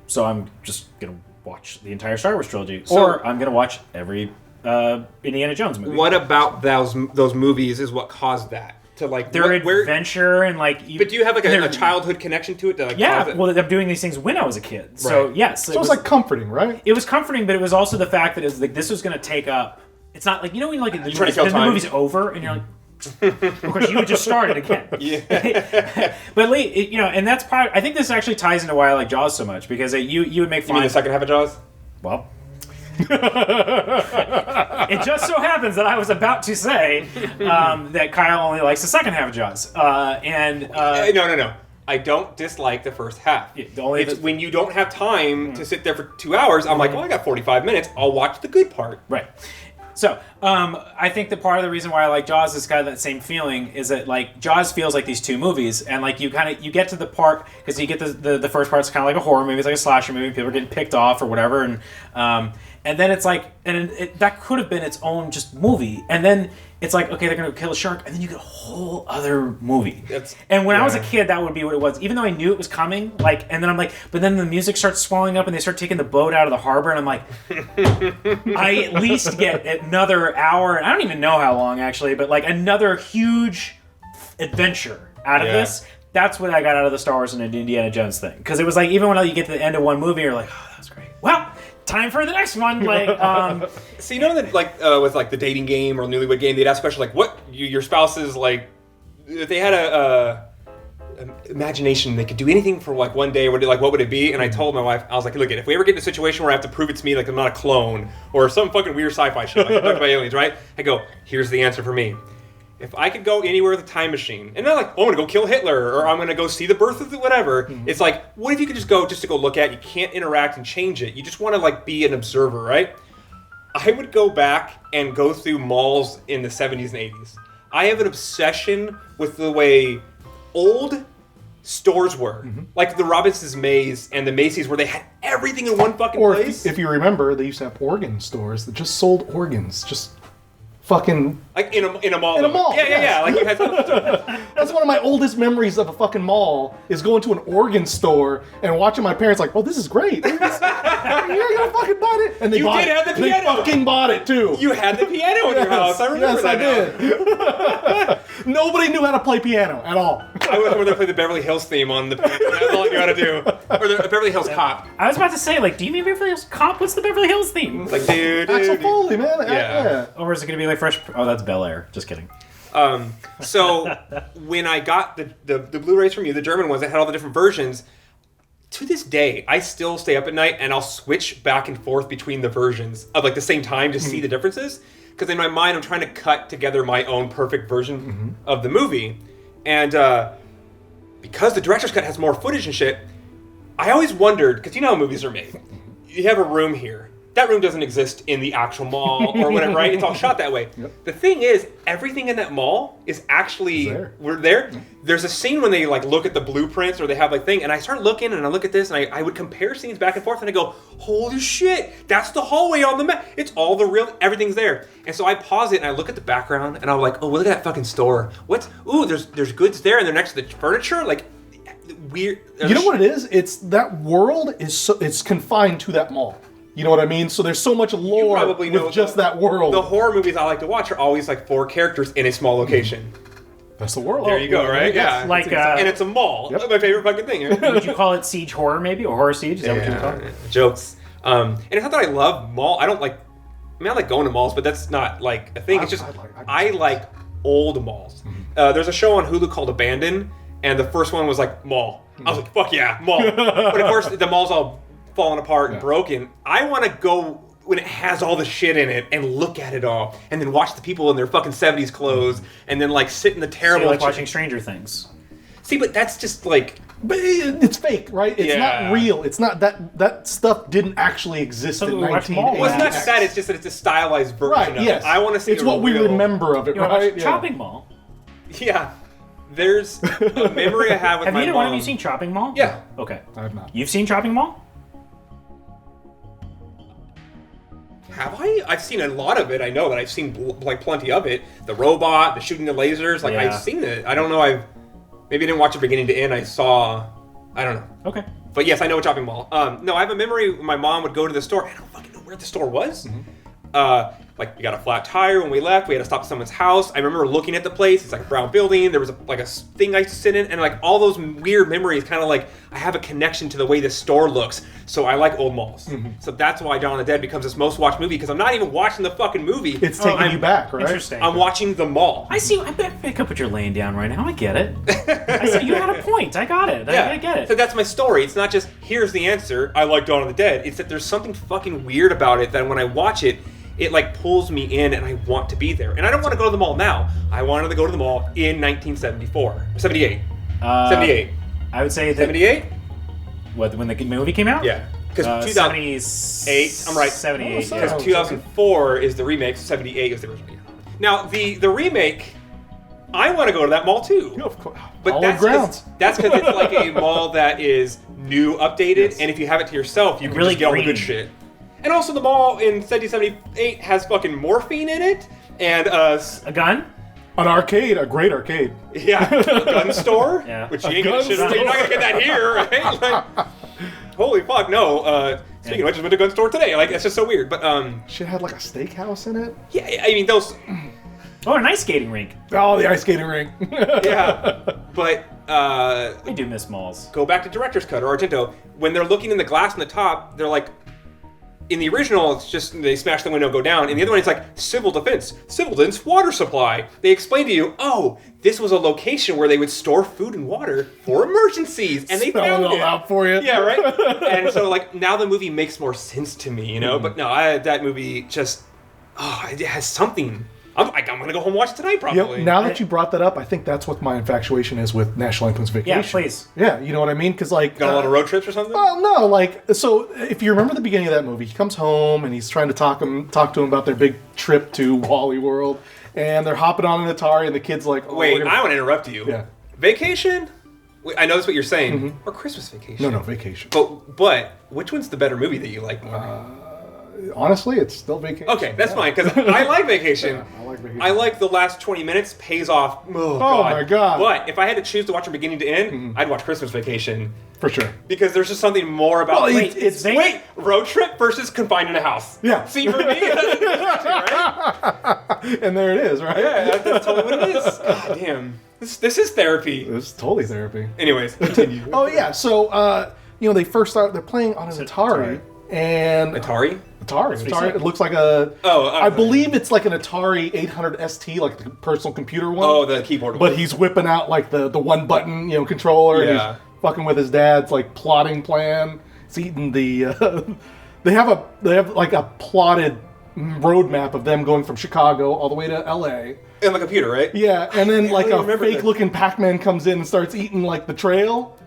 Speaker 3: So I'm just going to watch the entire Star Wars trilogy. Or I'm going to watch every Indiana Jones movie.
Speaker 1: What about those movies is what caused that? To like
Speaker 3: their adventure and like...
Speaker 1: But do you have like a childhood connection to it? To, like,
Speaker 3: yeah, well, I'm doing these things when I was a kid. Right. So yes.
Speaker 2: So it's like comforting, right?
Speaker 3: It was comforting, but it was also the fact that it was like this was going to take up... It's not like, you know when like the movie's over and you're like... Of course, you would just start it again. Yeah. But Lee, and that's part. I think this actually ties into why I like Jaws so much because you would make fun.
Speaker 1: You mean the second half of Jaws?
Speaker 3: Well, it just so happens that I was about to say that Kyle only likes the second half of Jaws,
Speaker 1: No. I don't dislike the first half. Yeah, when you don't have time to sit there for 2 hours, I'm like, well, I got 45 minutes. I'll watch the good part.
Speaker 3: Right. So, I think that part of the reason why I like Jaws is kind of that same feeling is that, like, Jaws feels like these two movies, and, like, you get to the part, because you get the first part's kind of like a horror movie, it's like a slasher movie, people are getting picked off or whatever, and then it's like, that could have been its own just movie, and then it's like, okay, they're going to kill a shark, and then you get a whole other movie. And when I was a kid, that would be what it was. Even though I knew it was coming, like, and then I'm like, but then the music starts swelling up, and they start taking the boat out of the harbor, and I'm like, I at least get another hour, and I don't even know how long, actually, but like another huge adventure out of this. That's what I got out of the Star Wars and Indiana Jones thing. Because it was like, even when you get to the end of one movie, you're like, oh, that was great. Well, time for the next one. Like,
Speaker 1: so you know that like with like the dating game or newlywed game, they'd ask questions like, "What your spouse is like?" If they had a imagination, they could do anything for like one day. What would it be? And I told my wife, I was like, "Look, if we ever get in a situation where I have to prove it to me like I'm not a clone or some fucking weird sci-fi shit like abducted by aliens, right?" I go, "Here's the answer for me." If I could go anywhere with a time machine, and not like, oh, I'm gonna go kill Hitler, or I'm gonna go see the birth of the whatever. It's like, what if you could just go to go look at? You can't interact and change it. You just want to like be an observer, right? I would go back and go through malls in the 70s and 80s. I have an obsession with the way old stores were, like the Robinson's Maze and the Macy's, where they had everything in one fucking place.
Speaker 2: If you remember, they used to have organ stores that just sold organs, just. Fucking
Speaker 1: like in a mall.
Speaker 2: In a mall.
Speaker 1: Yeah. Like you had
Speaker 2: That's one of my oldest memories of a fucking mall is going to an organ store and watching my parents like, "Oh, this is great. You're gonna fucking buy it." And they
Speaker 1: did have the piano.
Speaker 2: They fucking bought it too.
Speaker 1: You had the piano in your house. I remember that.
Speaker 2: Yes, I did. Nobody knew how to play piano at all.
Speaker 1: I went over there to play the Beverly Hills theme on the piano. That's all I knew how to do. Or the Beverly Hills Cop.
Speaker 3: I was about to say, like, do you mean Beverly Hills Cop? What's the Beverly Hills theme?
Speaker 1: It's like, dude.
Speaker 2: Axel Foley, man.
Speaker 1: Yeah.
Speaker 3: Or is it gonna be like Fresh? Oh, that's Bel Air. Just kidding.
Speaker 1: So when I got the Blu-rays from you, the German ones that had all the different versions, to this day, I still stay up at night and I'll switch back and forth between the versions of like the same time to see the differences. Because in my mind, I'm trying to cut together my own perfect version of the movie. And because the director's cut has more footage and shit, I always wondered, because you know how movies are made. You have a room here. that room doesn't exist in the actual mall or whatever, right? It's all shot that way.
Speaker 2: Yep.
Speaker 1: The thing is, everything in that mall is actually we're there. There's a scene when they like look at the blueprints or they have like thing, and I start looking and I look at this and I would compare scenes back and forth and I go, holy shit, that's the hallway on the map. It's all the real, everything's there. And so I pause it and I look at the background and I'm like, oh, look at that fucking store. There's goods there and they're next to the furniture, like weird.
Speaker 2: You know what it is? It's that world is it's confined to that mall. You know what I mean? So there's so much lore
Speaker 1: probably know
Speaker 2: with just that world.
Speaker 1: The horror movies I like to watch are always like 4 characters in a small location.
Speaker 2: That's the world.
Speaker 1: There you go, right? Yeah.
Speaker 3: Like,
Speaker 1: and it's a mall.
Speaker 2: Yep.
Speaker 1: That's my favorite fucking thing.
Speaker 3: Would you call it siege horror, maybe, or horror siege? Is that what you would call it?
Speaker 1: Jokes. And it's not that I love mall. I like going to malls, but that's not like a thing. It's just I like old malls. There's a show on Hulu called Abandoned, and the first one was like mall. I was like, fuck yeah, mall. But of course, the mall's all falling apart and broken. I want to go when it has all the shit in it and look at it all, and then watch the people in their fucking 70s clothes, and then like sit in the terrible.
Speaker 3: So like watching Stranger Things.
Speaker 1: See, but that's just like.
Speaker 2: But it's fake, right? It's not real. It's not that stuff didn't actually exist in 1980.
Speaker 1: Well, it's not that. It's just that it's a stylized version of it. I want to see.
Speaker 2: It's what we remember of it, right?
Speaker 3: Chopping Mall.
Speaker 1: Yeah. There's a memory I have with my mom.
Speaker 3: Have either one of you seen Chopping Mall?
Speaker 1: Yeah.
Speaker 3: Okay.
Speaker 2: I have not.
Speaker 3: You've seen Chopping Mall?
Speaker 1: Have I? I've seen a lot of it. I know that I've seen like plenty of it. The robot, the shooting the lasers. Like I've seen it. I don't know. Maybe I didn't watch it beginning to end. I don't know.
Speaker 3: Okay.
Speaker 1: But yes, I know a Chopping Mall. No, I have a memory when my mom would go to the store. I don't fucking know where the store was. Like we got a flat tire when we left. We had to stop at someone's house. I remember looking at the place. It's like a brown building. There was a thing I used to sit in, and like all those weird memories. Kind of like I have a connection to the way the store looks. So I like old malls. So that's why Dawn of the Dead becomes this most watched movie, because I'm not even watching the fucking movie.
Speaker 2: It's taking you back, right?
Speaker 3: Interesting.
Speaker 1: I'm watching the mall.
Speaker 3: I see. I pick up what you're laying down right now. I get it. I see. You had a point. I got it. I get it.
Speaker 1: So that's my story. It's not just here's the answer. I like Dawn of the Dead. It's that there's something fucking weird about it that when I watch it, it like pulls me in and I want to be there. And I don't want to go to the mall now. I wanted to go to the mall in 1974. 78. 78.
Speaker 3: I would say that...
Speaker 1: 78?
Speaker 3: What, when the movie came out?
Speaker 1: Yeah. Because 2008, I'm right.
Speaker 3: 78.
Speaker 1: Because 2004 is the remake, 78 is the original. Now, the remake, I want to go to that mall too.
Speaker 2: Of course.
Speaker 1: But that's because it's like a mall that is new, updated, and if you have it to yourself, you can
Speaker 3: really
Speaker 1: just get all the good shit. And also the mall in 78 has fucking morphine in it, and
Speaker 3: a gun?
Speaker 2: An arcade, a great arcade.
Speaker 1: Yeah, a gun store,
Speaker 3: Yeah.
Speaker 1: which you ain't gonna shit on. You're not gonna get that here, right? Like, holy fuck, no. Speaking of which, I went to a gun store today. Like, it's just so weird. But
Speaker 2: shit had like a steakhouse in it.
Speaker 1: Yeah, I mean those.
Speaker 3: Oh, an ice skating rink.
Speaker 2: Oh, the ice skating rink.
Speaker 1: Yeah, but
Speaker 3: I do miss malls.
Speaker 1: Go back to director's cut or Argento. When they're looking in the glass on the top, they're like. In the original, it's just they smash the window, go down. In the other one, it's like civil defense water supply. They explain to you, oh, this was a location where they would store food and water for emergencies, and they found
Speaker 2: it all out for you.
Speaker 1: Yeah, right. And so, like now, the movie makes more sense to me, you know. But no, that movie just, it has something. I'm gonna go home and watch it tonight, probably.
Speaker 2: Yep. Now that you brought that up, I think that's what my infatuation is with National Lampoon's Vacation.
Speaker 3: Yeah, please.
Speaker 2: Yeah, you know what I mean? Because like,
Speaker 1: got a lot of road trips or something.
Speaker 2: Well, no, like so. If you remember the beginning of that movie, he comes home and he's trying to talk to him about their big trip to Wally World, and they're hopping on an Atari, and the kid's like, oh,
Speaker 1: "Wait, I want to interrupt you.
Speaker 2: Yeah,
Speaker 1: Vacation. I know that's what you're saying, or Christmas Vacation.
Speaker 2: No, Vacation.
Speaker 1: But which one's the better movie that you like more?
Speaker 2: Honestly, it's still Vacation.
Speaker 1: Okay, that's fine, because I like Vacation.
Speaker 2: Yeah, I like Vacation.
Speaker 1: I like the last 20 minutes, pays off. Oh,
Speaker 2: my God.
Speaker 1: But if I had to choose to watch from beginning to end, I'd watch Christmas Vacation.
Speaker 2: For sure.
Speaker 1: Because there's just something more about...
Speaker 2: Well,
Speaker 1: road trip versus confined in a house.
Speaker 2: Yeah.
Speaker 1: See, for me, right?
Speaker 2: And there it is, right?
Speaker 1: Yeah, that's totally what it is. God damn. This is therapy.
Speaker 2: It's totally therapy.
Speaker 1: Anyways, continue.
Speaker 2: Oh, yeah, so, they first start, they're playing on an Atari. And
Speaker 1: Atari?
Speaker 2: It looks like a. I believe it's like an Atari 800 ST, like the personal computer one.
Speaker 1: Oh, the keyboard one.
Speaker 2: But he's whipping out like the one button, controller.
Speaker 1: Yeah.
Speaker 2: And he's fucking with his dad's like plotting plan. He's eating the. They have like a plotted roadmap of them going from Chicago all the way to LA.
Speaker 1: And the computer, right?
Speaker 2: Yeah, and then like a
Speaker 1: remember
Speaker 2: fake looking Pac-Man comes in and starts eating like the trail.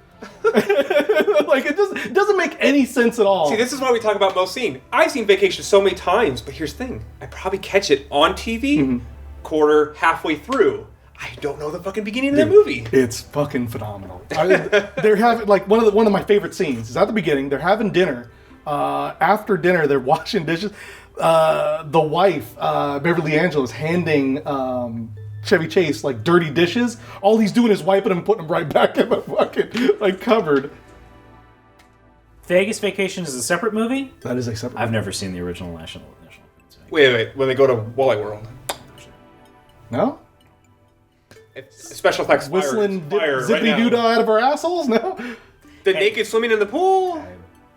Speaker 2: Like it doesn't make any sense at all.
Speaker 1: See, this is why we talk about most seen. I've seen Vacation so many times, but here's the thing: I probably catch it on TV, quarter, halfway through. I don't know the fucking beginning of that movie.
Speaker 2: It's fucking phenomenal. They're having like one of my favorite scenes is at the beginning. They're having dinner. After dinner, they're washing dishes. The wife, Beverly Angela, is handing Chevy Chase like dirty dishes. All he's doing is wiping them and putting them right back in the fucking like cupboard.
Speaker 3: Vegas Vacation is a separate movie?
Speaker 2: That is a separate.
Speaker 3: I've never seen the original National.
Speaker 1: Wait. When they go to Walleye World,
Speaker 2: No?
Speaker 1: special effects
Speaker 2: Whistling
Speaker 1: fire right
Speaker 2: zippity
Speaker 1: now.
Speaker 2: doo dah out of our assholes? No?
Speaker 1: The naked swimming in the pool.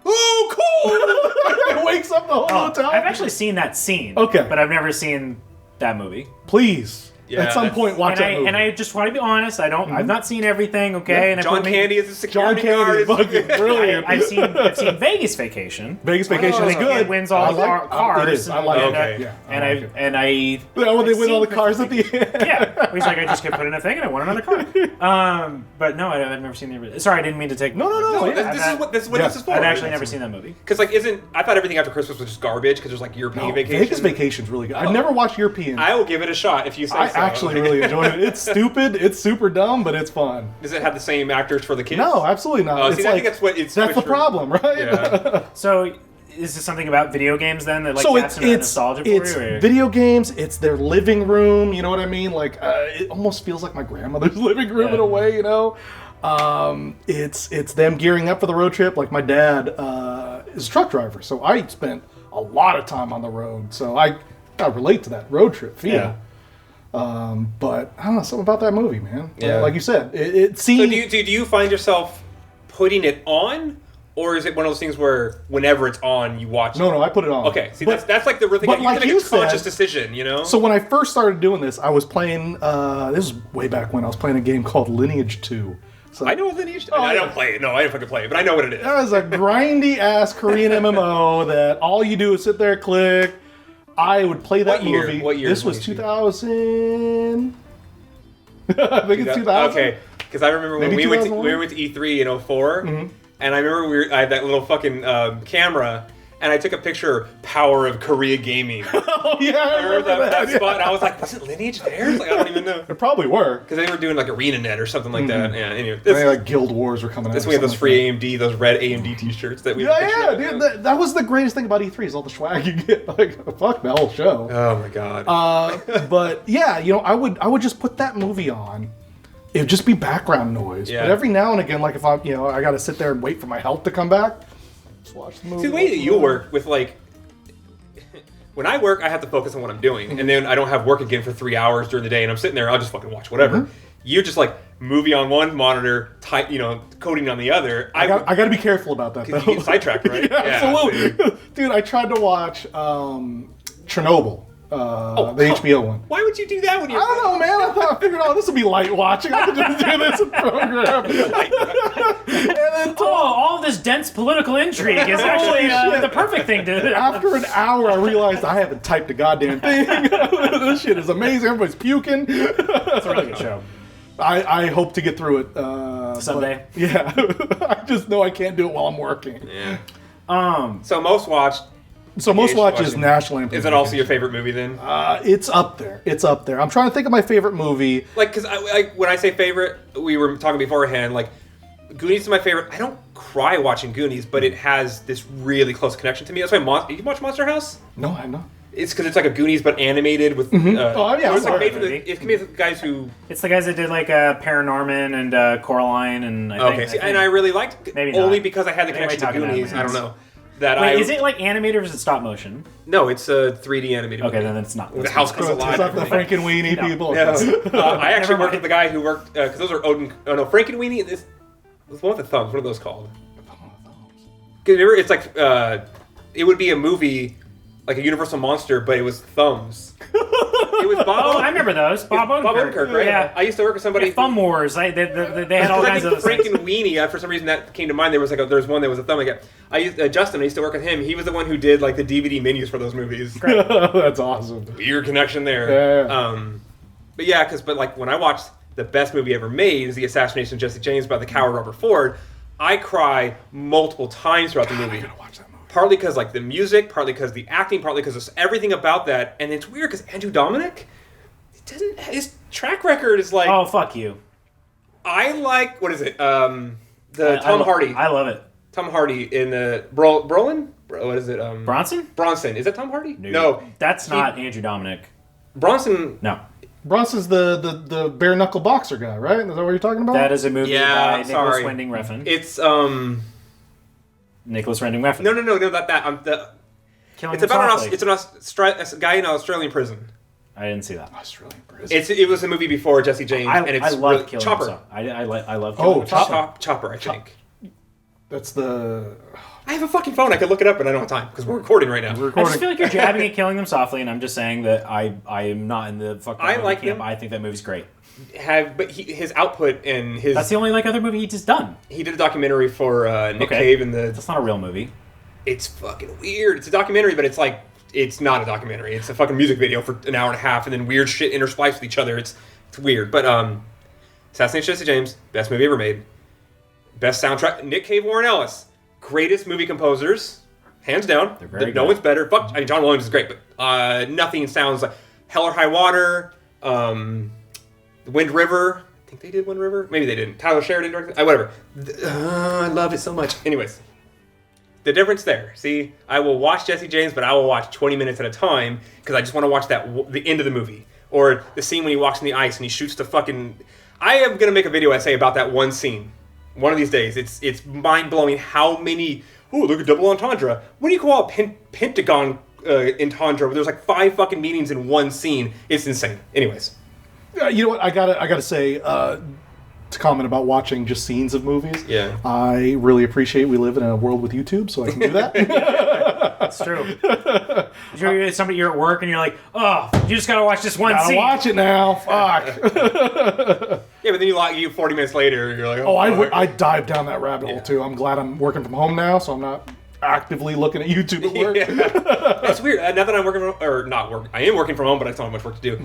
Speaker 1: Oh, cool!
Speaker 2: It wakes up the whole hotel.
Speaker 3: I've actually seen that scene.
Speaker 2: Okay.
Speaker 3: But I've never seen that movie.
Speaker 2: Please.
Speaker 1: Yeah,
Speaker 2: At some
Speaker 1: that's-
Speaker 2: point, watch that movie.
Speaker 3: And I just want to be honest. I've not seen everything. Okay. And I
Speaker 1: John
Speaker 3: put me-
Speaker 1: Candy is a security
Speaker 2: John Candy is
Speaker 1: guard.
Speaker 2: fucking brilliant.
Speaker 3: I've seen Vegas Vacation.
Speaker 2: Vegas Vacation is
Speaker 3: It
Speaker 2: good.
Speaker 3: wins all
Speaker 2: I
Speaker 3: the
Speaker 2: like-
Speaker 3: cars.
Speaker 2: It is. I like
Speaker 3: and,
Speaker 2: it.
Speaker 1: Okay.
Speaker 2: Yeah,
Speaker 3: And
Speaker 2: I like it.
Speaker 3: I.
Speaker 2: When they
Speaker 3: I've
Speaker 2: win all the
Speaker 3: seen
Speaker 2: cars at the end.
Speaker 3: Yeah, he's like, I just get put in a thing and I want another car. But no, I've never seen the original. Sorry, I didn't mean to take.
Speaker 2: No.
Speaker 1: No,
Speaker 2: Yeah,
Speaker 1: this is what this is for.
Speaker 3: I've actually never seen that movie.
Speaker 1: Because I thought everything after Christmas was just garbage because there's like European vacation.
Speaker 2: Vegas Vacation's really good. I've never watched European.
Speaker 1: I will give it a shot if you say
Speaker 2: I
Speaker 1: so.
Speaker 2: actually really enjoyed it. It's stupid. It's super dumb, but it's fun.
Speaker 1: Does it have the same actors for the kids?
Speaker 2: No, absolutely not.
Speaker 1: Oh,
Speaker 2: It's
Speaker 1: see, I
Speaker 2: like,
Speaker 1: think that's what it's.
Speaker 2: that's the
Speaker 1: switched for.
Speaker 2: problem, right?
Speaker 1: Yeah.
Speaker 3: So, is this something about video games then that like
Speaker 2: So
Speaker 3: taps into that nostalgia for
Speaker 2: it's
Speaker 3: you? Or?
Speaker 2: video games. It's their living room. You know what I mean? Like it almost feels like my grandmother's living room in a way. You know, it's them gearing up for the road trip. Like my dad is a truck driver, so I spent a lot of time on the road. So I relate to that road trip feel.
Speaker 3: Yeah.
Speaker 2: But I don't know, something about that movie, man.
Speaker 1: Yeah.
Speaker 2: Like you said, it
Speaker 1: So
Speaker 2: seems.
Speaker 1: do you find yourself putting it on, or is it one of those things where whenever it's on, you watch?
Speaker 2: No, I put it on.
Speaker 1: Okay, see,
Speaker 2: But-
Speaker 1: that's like the real thing.
Speaker 2: but
Speaker 1: You have
Speaker 2: like
Speaker 1: to make
Speaker 2: you
Speaker 1: a conscious
Speaker 2: said-
Speaker 1: decision, you know.
Speaker 2: So when I first started doing this, I was playing. This was way back when I was playing a game called Lineage 2. So
Speaker 1: I know what Lineage.
Speaker 2: Oh,
Speaker 1: I
Speaker 2: yeah.
Speaker 1: don't play it. No, I didn't fucking play it, but I know what it is.
Speaker 2: That was a grindy ass Korean MMO that all you do is sit there, click. I would play that
Speaker 1: What year?
Speaker 2: movie.
Speaker 1: What year
Speaker 2: This
Speaker 1: is
Speaker 2: was
Speaker 1: Lineage
Speaker 2: 2000. I think it's 2000.
Speaker 1: Okay, because I remember when
Speaker 2: Maybe
Speaker 1: we went
Speaker 2: 2001?
Speaker 1: to E3 in 04, and I remember I had that little fucking camera, and I took a picture Power of Korea Gaming.
Speaker 2: Oh yeah, I
Speaker 1: I remember that
Speaker 2: yeah.
Speaker 1: spot, and I was like, was it Lineage there? Like, I don't even know.
Speaker 2: It probably were.
Speaker 1: Because they were doing like ArenaNet or something like that. Yeah, anyway.
Speaker 2: I think like Guild Wars were coming out.
Speaker 1: This
Speaker 2: or
Speaker 1: we have those
Speaker 2: something
Speaker 1: free
Speaker 2: like
Speaker 1: AMD, those red AMD t-shirts that we
Speaker 2: that. Yeah, dude, that was the greatest thing about E3 is all the swag you get. Like, fuck the whole show.
Speaker 1: Oh my god.
Speaker 2: But yeah, you know, I would just put that movie on. It would just be background noise.
Speaker 1: Yeah.
Speaker 2: But every now and again, like if I got to sit there and wait for my health to come back, just watch the movie.
Speaker 1: See, the way that you work with like, when I work, I have to focus on what I'm doing, and then I don't have work again for 3 hours during the day, and I'm sitting there, I'll just fucking watch whatever. You're just like movie on one monitor, coding on the other.
Speaker 2: I got to be careful about that though.
Speaker 1: You get sidetracked, right?
Speaker 2: Yeah, absolutely, dude. I tried to watch Chernobyl, the HBO one.
Speaker 1: Why would you do that when
Speaker 2: I
Speaker 1: you're?
Speaker 2: don't know, man. I figured, this would be light watching. I could just do this in program. And then
Speaker 3: Oh, all this dense political intrigue is actually
Speaker 2: shit.
Speaker 3: the perfect thing to.
Speaker 2: after an hour, I realized I haven't typed a goddamn thing. This shit is amazing. Everybody's puking.
Speaker 3: It's a really good show.
Speaker 2: I hope to get through it
Speaker 3: Someday.
Speaker 2: but, yeah, I just know I can't do it while I'm working.
Speaker 1: Yeah. So most watched.
Speaker 2: So most
Speaker 1: Is
Speaker 2: watch is
Speaker 1: watching-
Speaker 2: National Lampoon's
Speaker 1: Is it also
Speaker 2: Vacation.
Speaker 1: your favorite movie then?
Speaker 2: It's up there. It's up there. I'm trying to think of my favorite movie.
Speaker 1: Like, because when I say favorite, we were talking beforehand. Like, Goonies is my favorite. I don't cry watching Goonies, but it has this really close connection to me. That's why you watch Monster House.
Speaker 2: No, I'm not.
Speaker 1: It's because it's like a Goonies but animated with.
Speaker 2: Oh, yeah,
Speaker 1: it's like
Speaker 2: I've
Speaker 1: made
Speaker 3: heard
Speaker 1: for
Speaker 3: of it.
Speaker 1: it's made for the guys who.
Speaker 3: It's the guys that did like Paranorman and Coraline and I
Speaker 1: Okay,
Speaker 3: think.
Speaker 1: and I really liked
Speaker 3: Maybe
Speaker 1: only
Speaker 3: not.
Speaker 1: because I had the
Speaker 3: Anyway,
Speaker 1: connection to
Speaker 3: talking about
Speaker 1: Goonies. I don't
Speaker 3: movies.
Speaker 1: know that
Speaker 3: Wait, is it like animated or is it stop motion?
Speaker 1: No, it's a 3D animated.
Speaker 3: Okay,
Speaker 1: movie.
Speaker 3: then it's not.
Speaker 1: The house comes
Speaker 2: It's
Speaker 1: alive.
Speaker 2: not the
Speaker 1: everything.
Speaker 2: Frankenweenie
Speaker 3: No.
Speaker 2: people.
Speaker 1: No. I actually
Speaker 3: Never
Speaker 1: worked
Speaker 3: mind.
Speaker 1: with the guy who worked because those are Odin. Oh no, Frankenweenie. This the one with the thumbs. What are those called? 'Cause it's like it would be a movie like a Universal monster, but it was thumbs. It was Bob.
Speaker 3: Oh, I remember those. Bob Odenkirk.
Speaker 1: right?
Speaker 3: Yeah.
Speaker 1: I used to work with somebody.
Speaker 3: Yeah, Thumb Wars. They had all
Speaker 1: I
Speaker 3: kinds
Speaker 1: think
Speaker 3: of.
Speaker 1: Frankenweenie. For some reason, that came to mind. There was there's one that was a thumb. Justin. I used to work with him. He was the one who did like the DVD menus for those movies.
Speaker 2: That's awesome.
Speaker 1: Weird connection there.
Speaker 2: Yeah.
Speaker 1: But yeah, but like when I watched the best movie ever made is The Assassination of Jesse James by the coward Robert Ford, I cry multiple times throughout the movie.
Speaker 2: I gotta watch that movie.
Speaker 1: Partly because like the music, partly because the acting, partly because everything about that. And it's weird because Andrew Dominic, his track record is like.
Speaker 3: Oh, fuck you.
Speaker 1: I like, what is it? Tom Hardy.
Speaker 3: I love it.
Speaker 1: Tom Hardy in the Brolin? What is it?
Speaker 3: Bronson?
Speaker 1: Bronson. Is that Tom Hardy? No.
Speaker 3: That's not Andrew Dominic.
Speaker 1: Bronson.
Speaker 3: No.
Speaker 2: Bronson's the bare knuckle boxer guy, right? Is that what you're talking about?
Speaker 3: That is a movie by Nicholas
Speaker 1: sorry.
Speaker 3: Winding Refn.
Speaker 1: It's
Speaker 3: Nicholas Winding Refn.
Speaker 1: No, not that.
Speaker 3: Killing
Speaker 1: It's
Speaker 3: Him
Speaker 1: about
Speaker 3: Softly.
Speaker 1: a guy in an Australian prison.
Speaker 3: I didn't see that.
Speaker 2: Australian prison.
Speaker 1: It was a movie before Jesse James, and it's
Speaker 3: I love
Speaker 1: really,
Speaker 3: Killing
Speaker 1: Chopper.
Speaker 3: Him Softly. I love Killing
Speaker 2: Oh,
Speaker 3: Him Softly.
Speaker 1: Chopper, I think.
Speaker 2: That's the...
Speaker 1: I have a fucking phone. I could look it up, but I don't have time because we're recording right now.
Speaker 3: I just feel like you're jabbing at Killing Them Softly, and I'm just saying that I am not in the fucking
Speaker 1: I
Speaker 3: movie
Speaker 1: like
Speaker 3: camp.
Speaker 1: him.
Speaker 3: I think that movie's great.
Speaker 1: But his output and his...
Speaker 3: That's the only other movie he's just done.
Speaker 1: He did a documentary for Nick Cave and the...
Speaker 3: That's not a real movie.
Speaker 1: It's fucking weird. It's a documentary, but it's like... It's not a documentary. It's a fucking music video for an hour and a half, and then weird shit interspliced with each other. It's weird. But Assassination of Jesse James, best movie ever made. Best soundtrack. Nick Cave, Warren Ellis, greatest movie composers, hands down.
Speaker 3: They're very
Speaker 1: no
Speaker 3: good.
Speaker 1: one's better. Fuck, I mean, John Williams is great, but nothing sounds like Hell or High Water. Wind River. I think they did Wind River. Maybe they didn't. Tyler Sheridan directed. Whatever. I love it so much. Anyways. The difference there. See, I will watch Jesse James, but I will watch 20 minutes at a time because I just want to watch the end of the movie. Or the scene when he walks on the ice and he shoots the fucking... I am going to make a video essay about that one scene. One of these days. It's mind-blowing how many... Ooh, look at double entendre. What do you call a pentagon entendre where there's like 5 fucking meanings in one scene? It's insane. Anyways.
Speaker 2: You know what? I gotta say... to comment about watching just scenes of movies.
Speaker 1: Yeah.
Speaker 2: I really appreciate we live in a world with YouTube, so I can do that.
Speaker 3: That's true. You're at work and you're like, oh, you just gotta watch this one
Speaker 2: Gotta
Speaker 3: scene.
Speaker 2: watch it now. Fuck.
Speaker 1: Yeah, but then you 40 minutes later, you're like,
Speaker 2: Oh,
Speaker 1: fuck.
Speaker 2: I dive down that rabbit hole too. I'm glad I'm working from home now, so I'm not actively looking at YouTube at work.
Speaker 1: Yeah. It's weird. Now that I'm working from, or not work, I am working from home, but I still have much work to do.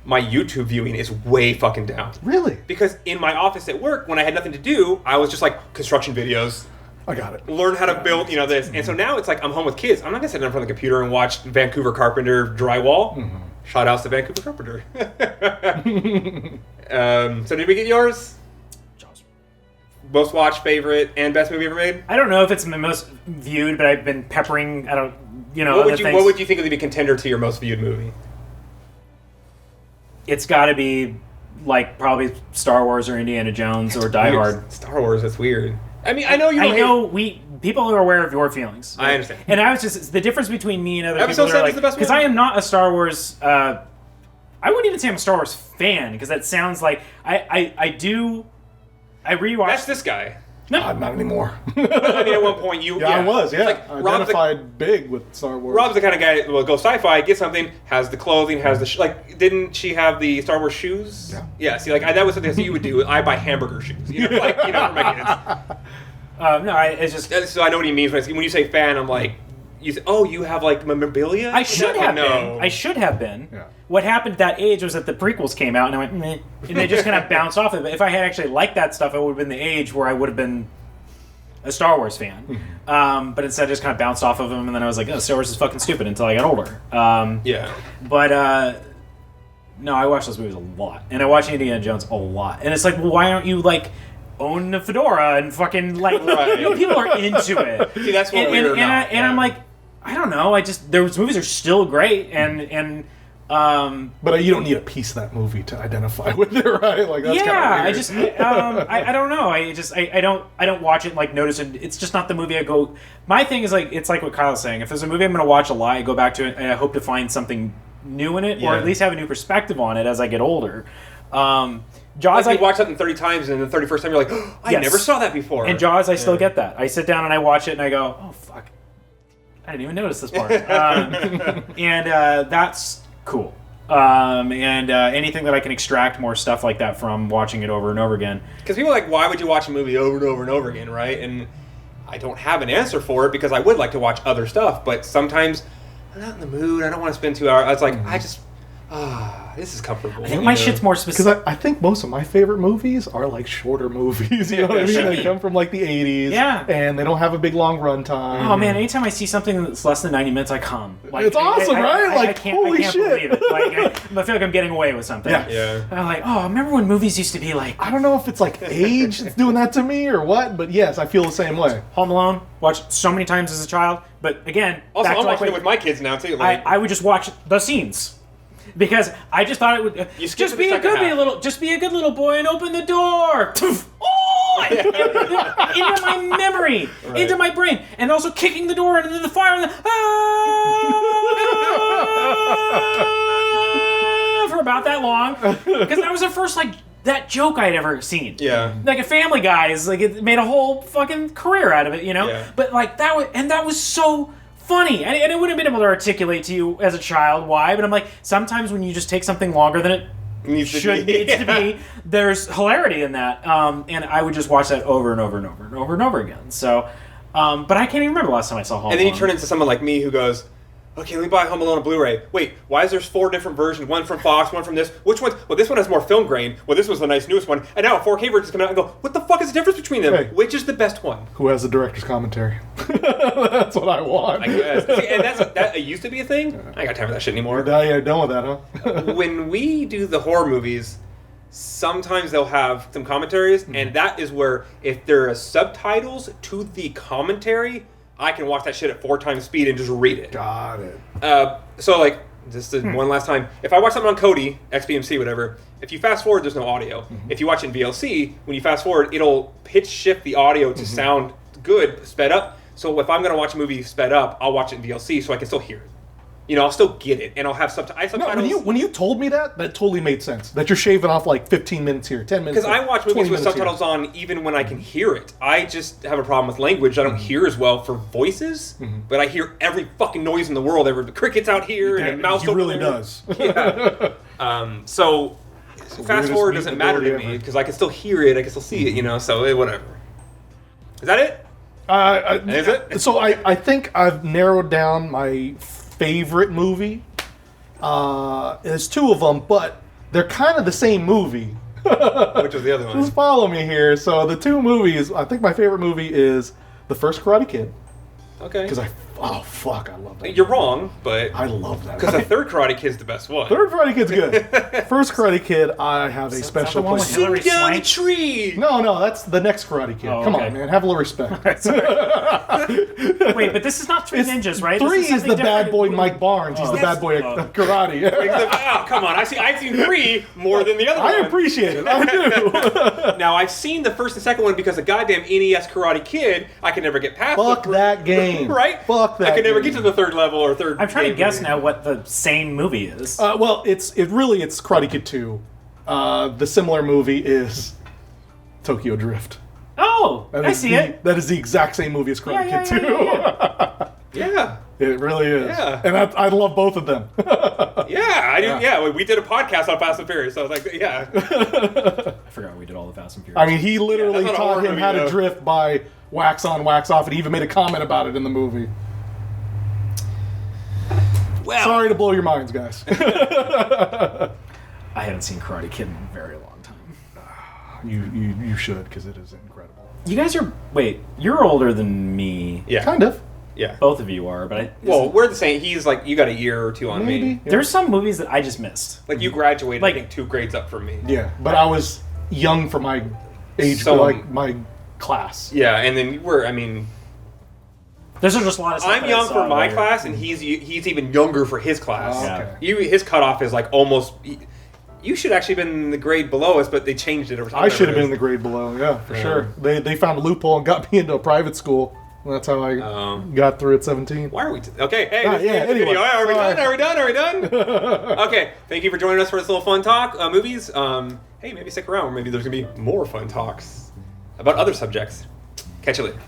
Speaker 1: My YouTube viewing is way fucking down.
Speaker 2: Really?
Speaker 1: Because in my office at work, when I had nothing to do, I was just like construction videos,
Speaker 2: I got it.
Speaker 1: learn how to build, this. And so now it's like I'm home with kids. I'm not gonna sit down in front of the computer and watch Vancouver Carpenter drywall. Shout outs to Vancouver Carpenter. So did we get yours? Most watched, favorite, and best movie ever made?
Speaker 3: I don't know if it's my most viewed, but I've been peppering.
Speaker 1: What
Speaker 3: things.
Speaker 1: would you think would be a contender to your most viewed movie?
Speaker 3: It's got to be like probably Star Wars or Indiana Jones or Die
Speaker 1: Weird.
Speaker 3: Hard.
Speaker 1: Star Wars, that's weird. I mean, I know you.
Speaker 3: People are aware of your feelings.
Speaker 1: I understand.
Speaker 3: And I was just the difference between me and other
Speaker 1: Episode
Speaker 3: people that are
Speaker 1: 7 is
Speaker 3: like,
Speaker 1: the best
Speaker 3: because
Speaker 1: one.
Speaker 3: I am not a Star Wars. I wouldn't even say I'm a Star Wars fan because that sounds like I rewatched.
Speaker 1: That's this guy.
Speaker 2: Not anymore.
Speaker 1: I mean, at one point you.
Speaker 2: I was. Yeah,
Speaker 1: It's like, Rob's
Speaker 2: identified big with Star Wars.
Speaker 1: Rob's the kind of guy that will go sci-fi, get something, has the clothing, has the didn't she have the Star Wars shoes?
Speaker 2: Yeah.
Speaker 1: Yeah. See, that was something that you would do. I buy hamburger shoes. For my kids.
Speaker 3: It's just.
Speaker 1: So I know what he means when you say fan. I'm like, you have like memorabilia.
Speaker 3: I should have
Speaker 1: no.
Speaker 3: been. I should have been.
Speaker 2: Yeah.
Speaker 3: What happened at that age was that the prequels came out, and I went, meh, and they just kind of bounced off of it. If I had actually liked that stuff, I would have been the age where I would have been a Star Wars fan. But instead, I just kind of bounced off of them, and then I was like, oh, Star Wars is fucking stupid until I got older.
Speaker 1: Yeah.
Speaker 3: But no, I watch those movies a lot, and I watch Indiana Jones a lot, and it's like, well, why aren't you own the fedora and fucking
Speaker 1: Right.
Speaker 3: people are into it.
Speaker 1: See, that's what we're not.
Speaker 3: And I'm like, I don't know. Those movies are still great, and
Speaker 2: But you don't need a piece of that movie to identify with it, right? Like that's
Speaker 3: yeah,
Speaker 2: kind of weird.
Speaker 3: I don't know. I don't watch it notice it. It's just not the movie I go. My thing is it's like what Kyle's saying. If there's a movie I'm going to watch a lot, I go back to it and I hope to find something new in it, or at least have a new perspective on it as I get older. Jaws,
Speaker 1: you watch something 30 times, and the 31st time you're like, oh, I never saw that before.
Speaker 3: And Jaws, I still get that. I sit down and I watch it and I go, oh fuck, I didn't even notice this part. And that's cool. And anything that I can extract more stuff like that from watching it over and over again.
Speaker 1: Because people are like, why would you watch a movie over and over and over again, right? And I don't have an answer for it because I would like to watch other stuff, but sometimes I'm not in the mood. I don't want to spend 2 hours. It's like, This is comfortable.
Speaker 3: I think my shit's more
Speaker 2: Because
Speaker 3: specific.
Speaker 2: I think most of my favorite movies are like shorter movies. You know what I mean? They come from like the 80s.
Speaker 3: Yeah.
Speaker 2: And they don't have a big long runtime.
Speaker 3: Oh man! Anytime I see something that's less than 90 minutes, I come. Like,
Speaker 2: It's awesome, right? Like, holy
Speaker 3: I can't
Speaker 2: shit.
Speaker 3: believe it. Like, I feel like I'm getting away with something.
Speaker 2: Yeah.
Speaker 1: Yeah.
Speaker 3: I'm like, oh, remember when movies used to be like
Speaker 2: I don't know if it's like age that's doing that to me or what, but yes, I feel the same way.
Speaker 3: Home Alone? Watched so many times as a child, but again,
Speaker 1: Also,
Speaker 3: back
Speaker 1: I'm
Speaker 3: to like,
Speaker 1: watching it with my kids now too. Like,
Speaker 3: I would just watch the scenes. Because I just thought it would
Speaker 1: You skip
Speaker 3: just
Speaker 1: to the
Speaker 3: be a
Speaker 1: second
Speaker 3: good
Speaker 1: half.
Speaker 3: good little boy and open the door. Oh, into my memory, into my brain, and also kicking the door into the fire and for about that long, because that was the first like that joke I'd ever seen.
Speaker 1: Yeah.
Speaker 3: Like a Family Guy's, like it made a whole fucking career out of it, you know.
Speaker 1: Yeah.
Speaker 3: But like that was so funny, and I wouldn't have been able to articulate to you as a child why, but I'm like, sometimes when you just take something longer than it needs to be, there's hilarity in that, and I would just watch that over and over and over and over and over again. So, but I can't even remember the last time I saw Home
Speaker 1: and then you
Speaker 3: Alone.
Speaker 1: turn into someone like me who goes, okay, let me buy Home Alone on Blu-ray. Wait, why is there 4 different versions? One from Fox, one from this. Which one? Well, this one has more film grain. Well, this was the nice newest one. And now a 4K version is coming out. And go, what the fuck is the difference between them?
Speaker 2: Hey.
Speaker 1: Which is the best one?
Speaker 2: Who has the director's commentary? That's what I want.
Speaker 1: I guess. See, and that used to be a thing. I ain't got time for that shit anymore.
Speaker 2: Now you're done with that, huh?
Speaker 1: When we do the horror movies, sometimes they'll have some commentaries, and that is where if there are subtitles to the commentary, I can watch that shit at 4 times speed and just read it.
Speaker 2: Got it.
Speaker 1: So like, just one last time, if I watch something on Kodi, XBMC, whatever, if you fast forward, there's no audio. If you watch it in VLC, when you fast forward, it'll pitch shift the audio to sound good, sped up. So if I'm gonna watch a movie sped up, I'll watch it in VLC so I can still hear it. You know, I'll still get it, and I'll have subtitles.
Speaker 2: No, when you told me that totally made sense. That you're shaving off like 15 minutes here, 10 minutes.
Speaker 1: Because I watch movies
Speaker 2: 20
Speaker 1: with
Speaker 2: minutes
Speaker 1: subtitles on even when I can hear it. I just have a problem with language. I don't hear as well for voices, but I hear every fucking noise in the world. Every the crickets out here and a mouse
Speaker 2: He
Speaker 1: over
Speaker 2: really
Speaker 1: there.
Speaker 2: does.
Speaker 1: Yeah. So fast
Speaker 2: weirdest
Speaker 1: forward doesn't matter to
Speaker 2: ability
Speaker 1: me
Speaker 2: ever.
Speaker 1: because I can still hear it. I can still see it. You know. So whatever. Is that it? Is it?
Speaker 2: So I think I've narrowed down my favorite movie. There's 2 of them, but they're kind of the same movie.
Speaker 1: Which was the other one?
Speaker 2: Just follow me here. So the 2 movies, I think my favorite movie is the first Karate Kid.
Speaker 1: Okay.
Speaker 2: Because I love that.
Speaker 1: You're wrong, but
Speaker 2: I love that.
Speaker 1: because the third Karate Kid's the best one.
Speaker 2: Third Karate Kid's good. First Karate Kid, I have a special
Speaker 3: the one with
Speaker 2: place.
Speaker 3: Hillary
Speaker 1: Down the
Speaker 3: Swank?
Speaker 1: tree.
Speaker 2: No, that's the next Karate Kid.
Speaker 3: Oh,
Speaker 2: Come
Speaker 3: okay.
Speaker 2: on, man, have a little respect.
Speaker 3: Wait, but this is not Three Ninjas, right?
Speaker 2: 3
Speaker 3: This
Speaker 2: is
Speaker 3: something
Speaker 2: the
Speaker 3: different.
Speaker 2: bad boy Mike Barnes. He's the
Speaker 1: Yes.
Speaker 2: bad boy of karate.
Speaker 1: Oh, come on! I've seen 3 more than the other
Speaker 2: I
Speaker 1: one.
Speaker 2: appreciate it. I do.
Speaker 1: Now, I've seen the first and second one because of goddamn NES Karate Kid. I can never get past
Speaker 2: Fuck that game.
Speaker 1: Right?
Speaker 2: Fuck that
Speaker 1: I could never
Speaker 2: game.
Speaker 1: get to the third level or third.
Speaker 3: I'm trying to
Speaker 1: game.
Speaker 3: guess now what the same movie is.
Speaker 2: Well, it's Karate Kid 2. The similar movie is Tokyo Drift.
Speaker 3: Oh,
Speaker 2: That
Speaker 3: I
Speaker 2: is
Speaker 3: see
Speaker 2: the-
Speaker 3: it.
Speaker 2: That is the exact same movie as Karate
Speaker 3: Yeah,
Speaker 2: Kid 2.
Speaker 1: Yeah.
Speaker 2: It really is.
Speaker 1: Yeah.
Speaker 2: And I love both of them.
Speaker 1: Yeah, I do. Yeah, we did a podcast on Fast and Furious, so I was like, yeah.
Speaker 3: I forgot we did all the Fast and Furious.
Speaker 2: I mean, he literally
Speaker 1: that's not a
Speaker 2: taught
Speaker 1: horror
Speaker 2: him
Speaker 1: movie,
Speaker 2: how to
Speaker 1: though.
Speaker 2: drift by wax on, wax off, and he even made a comment about it in the movie.
Speaker 1: Well,
Speaker 2: Sorry to blow your minds, guys.
Speaker 3: I haven't seen Karate Kid in a very long time.
Speaker 2: you should, because it is incredible.
Speaker 3: You guys are you're older than me.
Speaker 1: yeah,
Speaker 2: Kind of.
Speaker 1: yeah.
Speaker 3: Both of you are, but
Speaker 1: Well, we're the same. He's like, you got a year or 2 on
Speaker 2: Maybe.
Speaker 1: me.
Speaker 2: Yeah.
Speaker 3: there's some movies that I just missed.
Speaker 1: Like you graduated,
Speaker 3: Like-
Speaker 1: I think 2 grades up from me.
Speaker 2: Yeah, but I was young for my age,
Speaker 1: So-
Speaker 2: like my class.
Speaker 1: Yeah, and then I mean,
Speaker 3: There's just a lot of stuff
Speaker 1: I'm
Speaker 3: that I
Speaker 1: young
Speaker 3: saw
Speaker 1: for my
Speaker 3: where-
Speaker 1: class, and he's even younger for his class.
Speaker 2: Oh,
Speaker 3: Yeah.
Speaker 2: okay.
Speaker 1: His cutoff is like almost. You should actually been in the grade below us, but they changed it over time.
Speaker 2: I should have been in the grade below, yeah, for
Speaker 1: Yeah.
Speaker 2: sure. They found a loophole and got me into a private school. That's how I got through at 17.
Speaker 1: Why are we? Okay, hey,
Speaker 2: Ah,
Speaker 1: this is
Speaker 2: yeah,
Speaker 1: the
Speaker 2: anyway,
Speaker 1: video. Are we
Speaker 2: sorry.
Speaker 1: done? Are we done? Are we done? Okay, thank you for joining us for this little fun talk. Movies. Hey, maybe stick around. Maybe there's gonna be more fun talks about other subjects. Catch you later.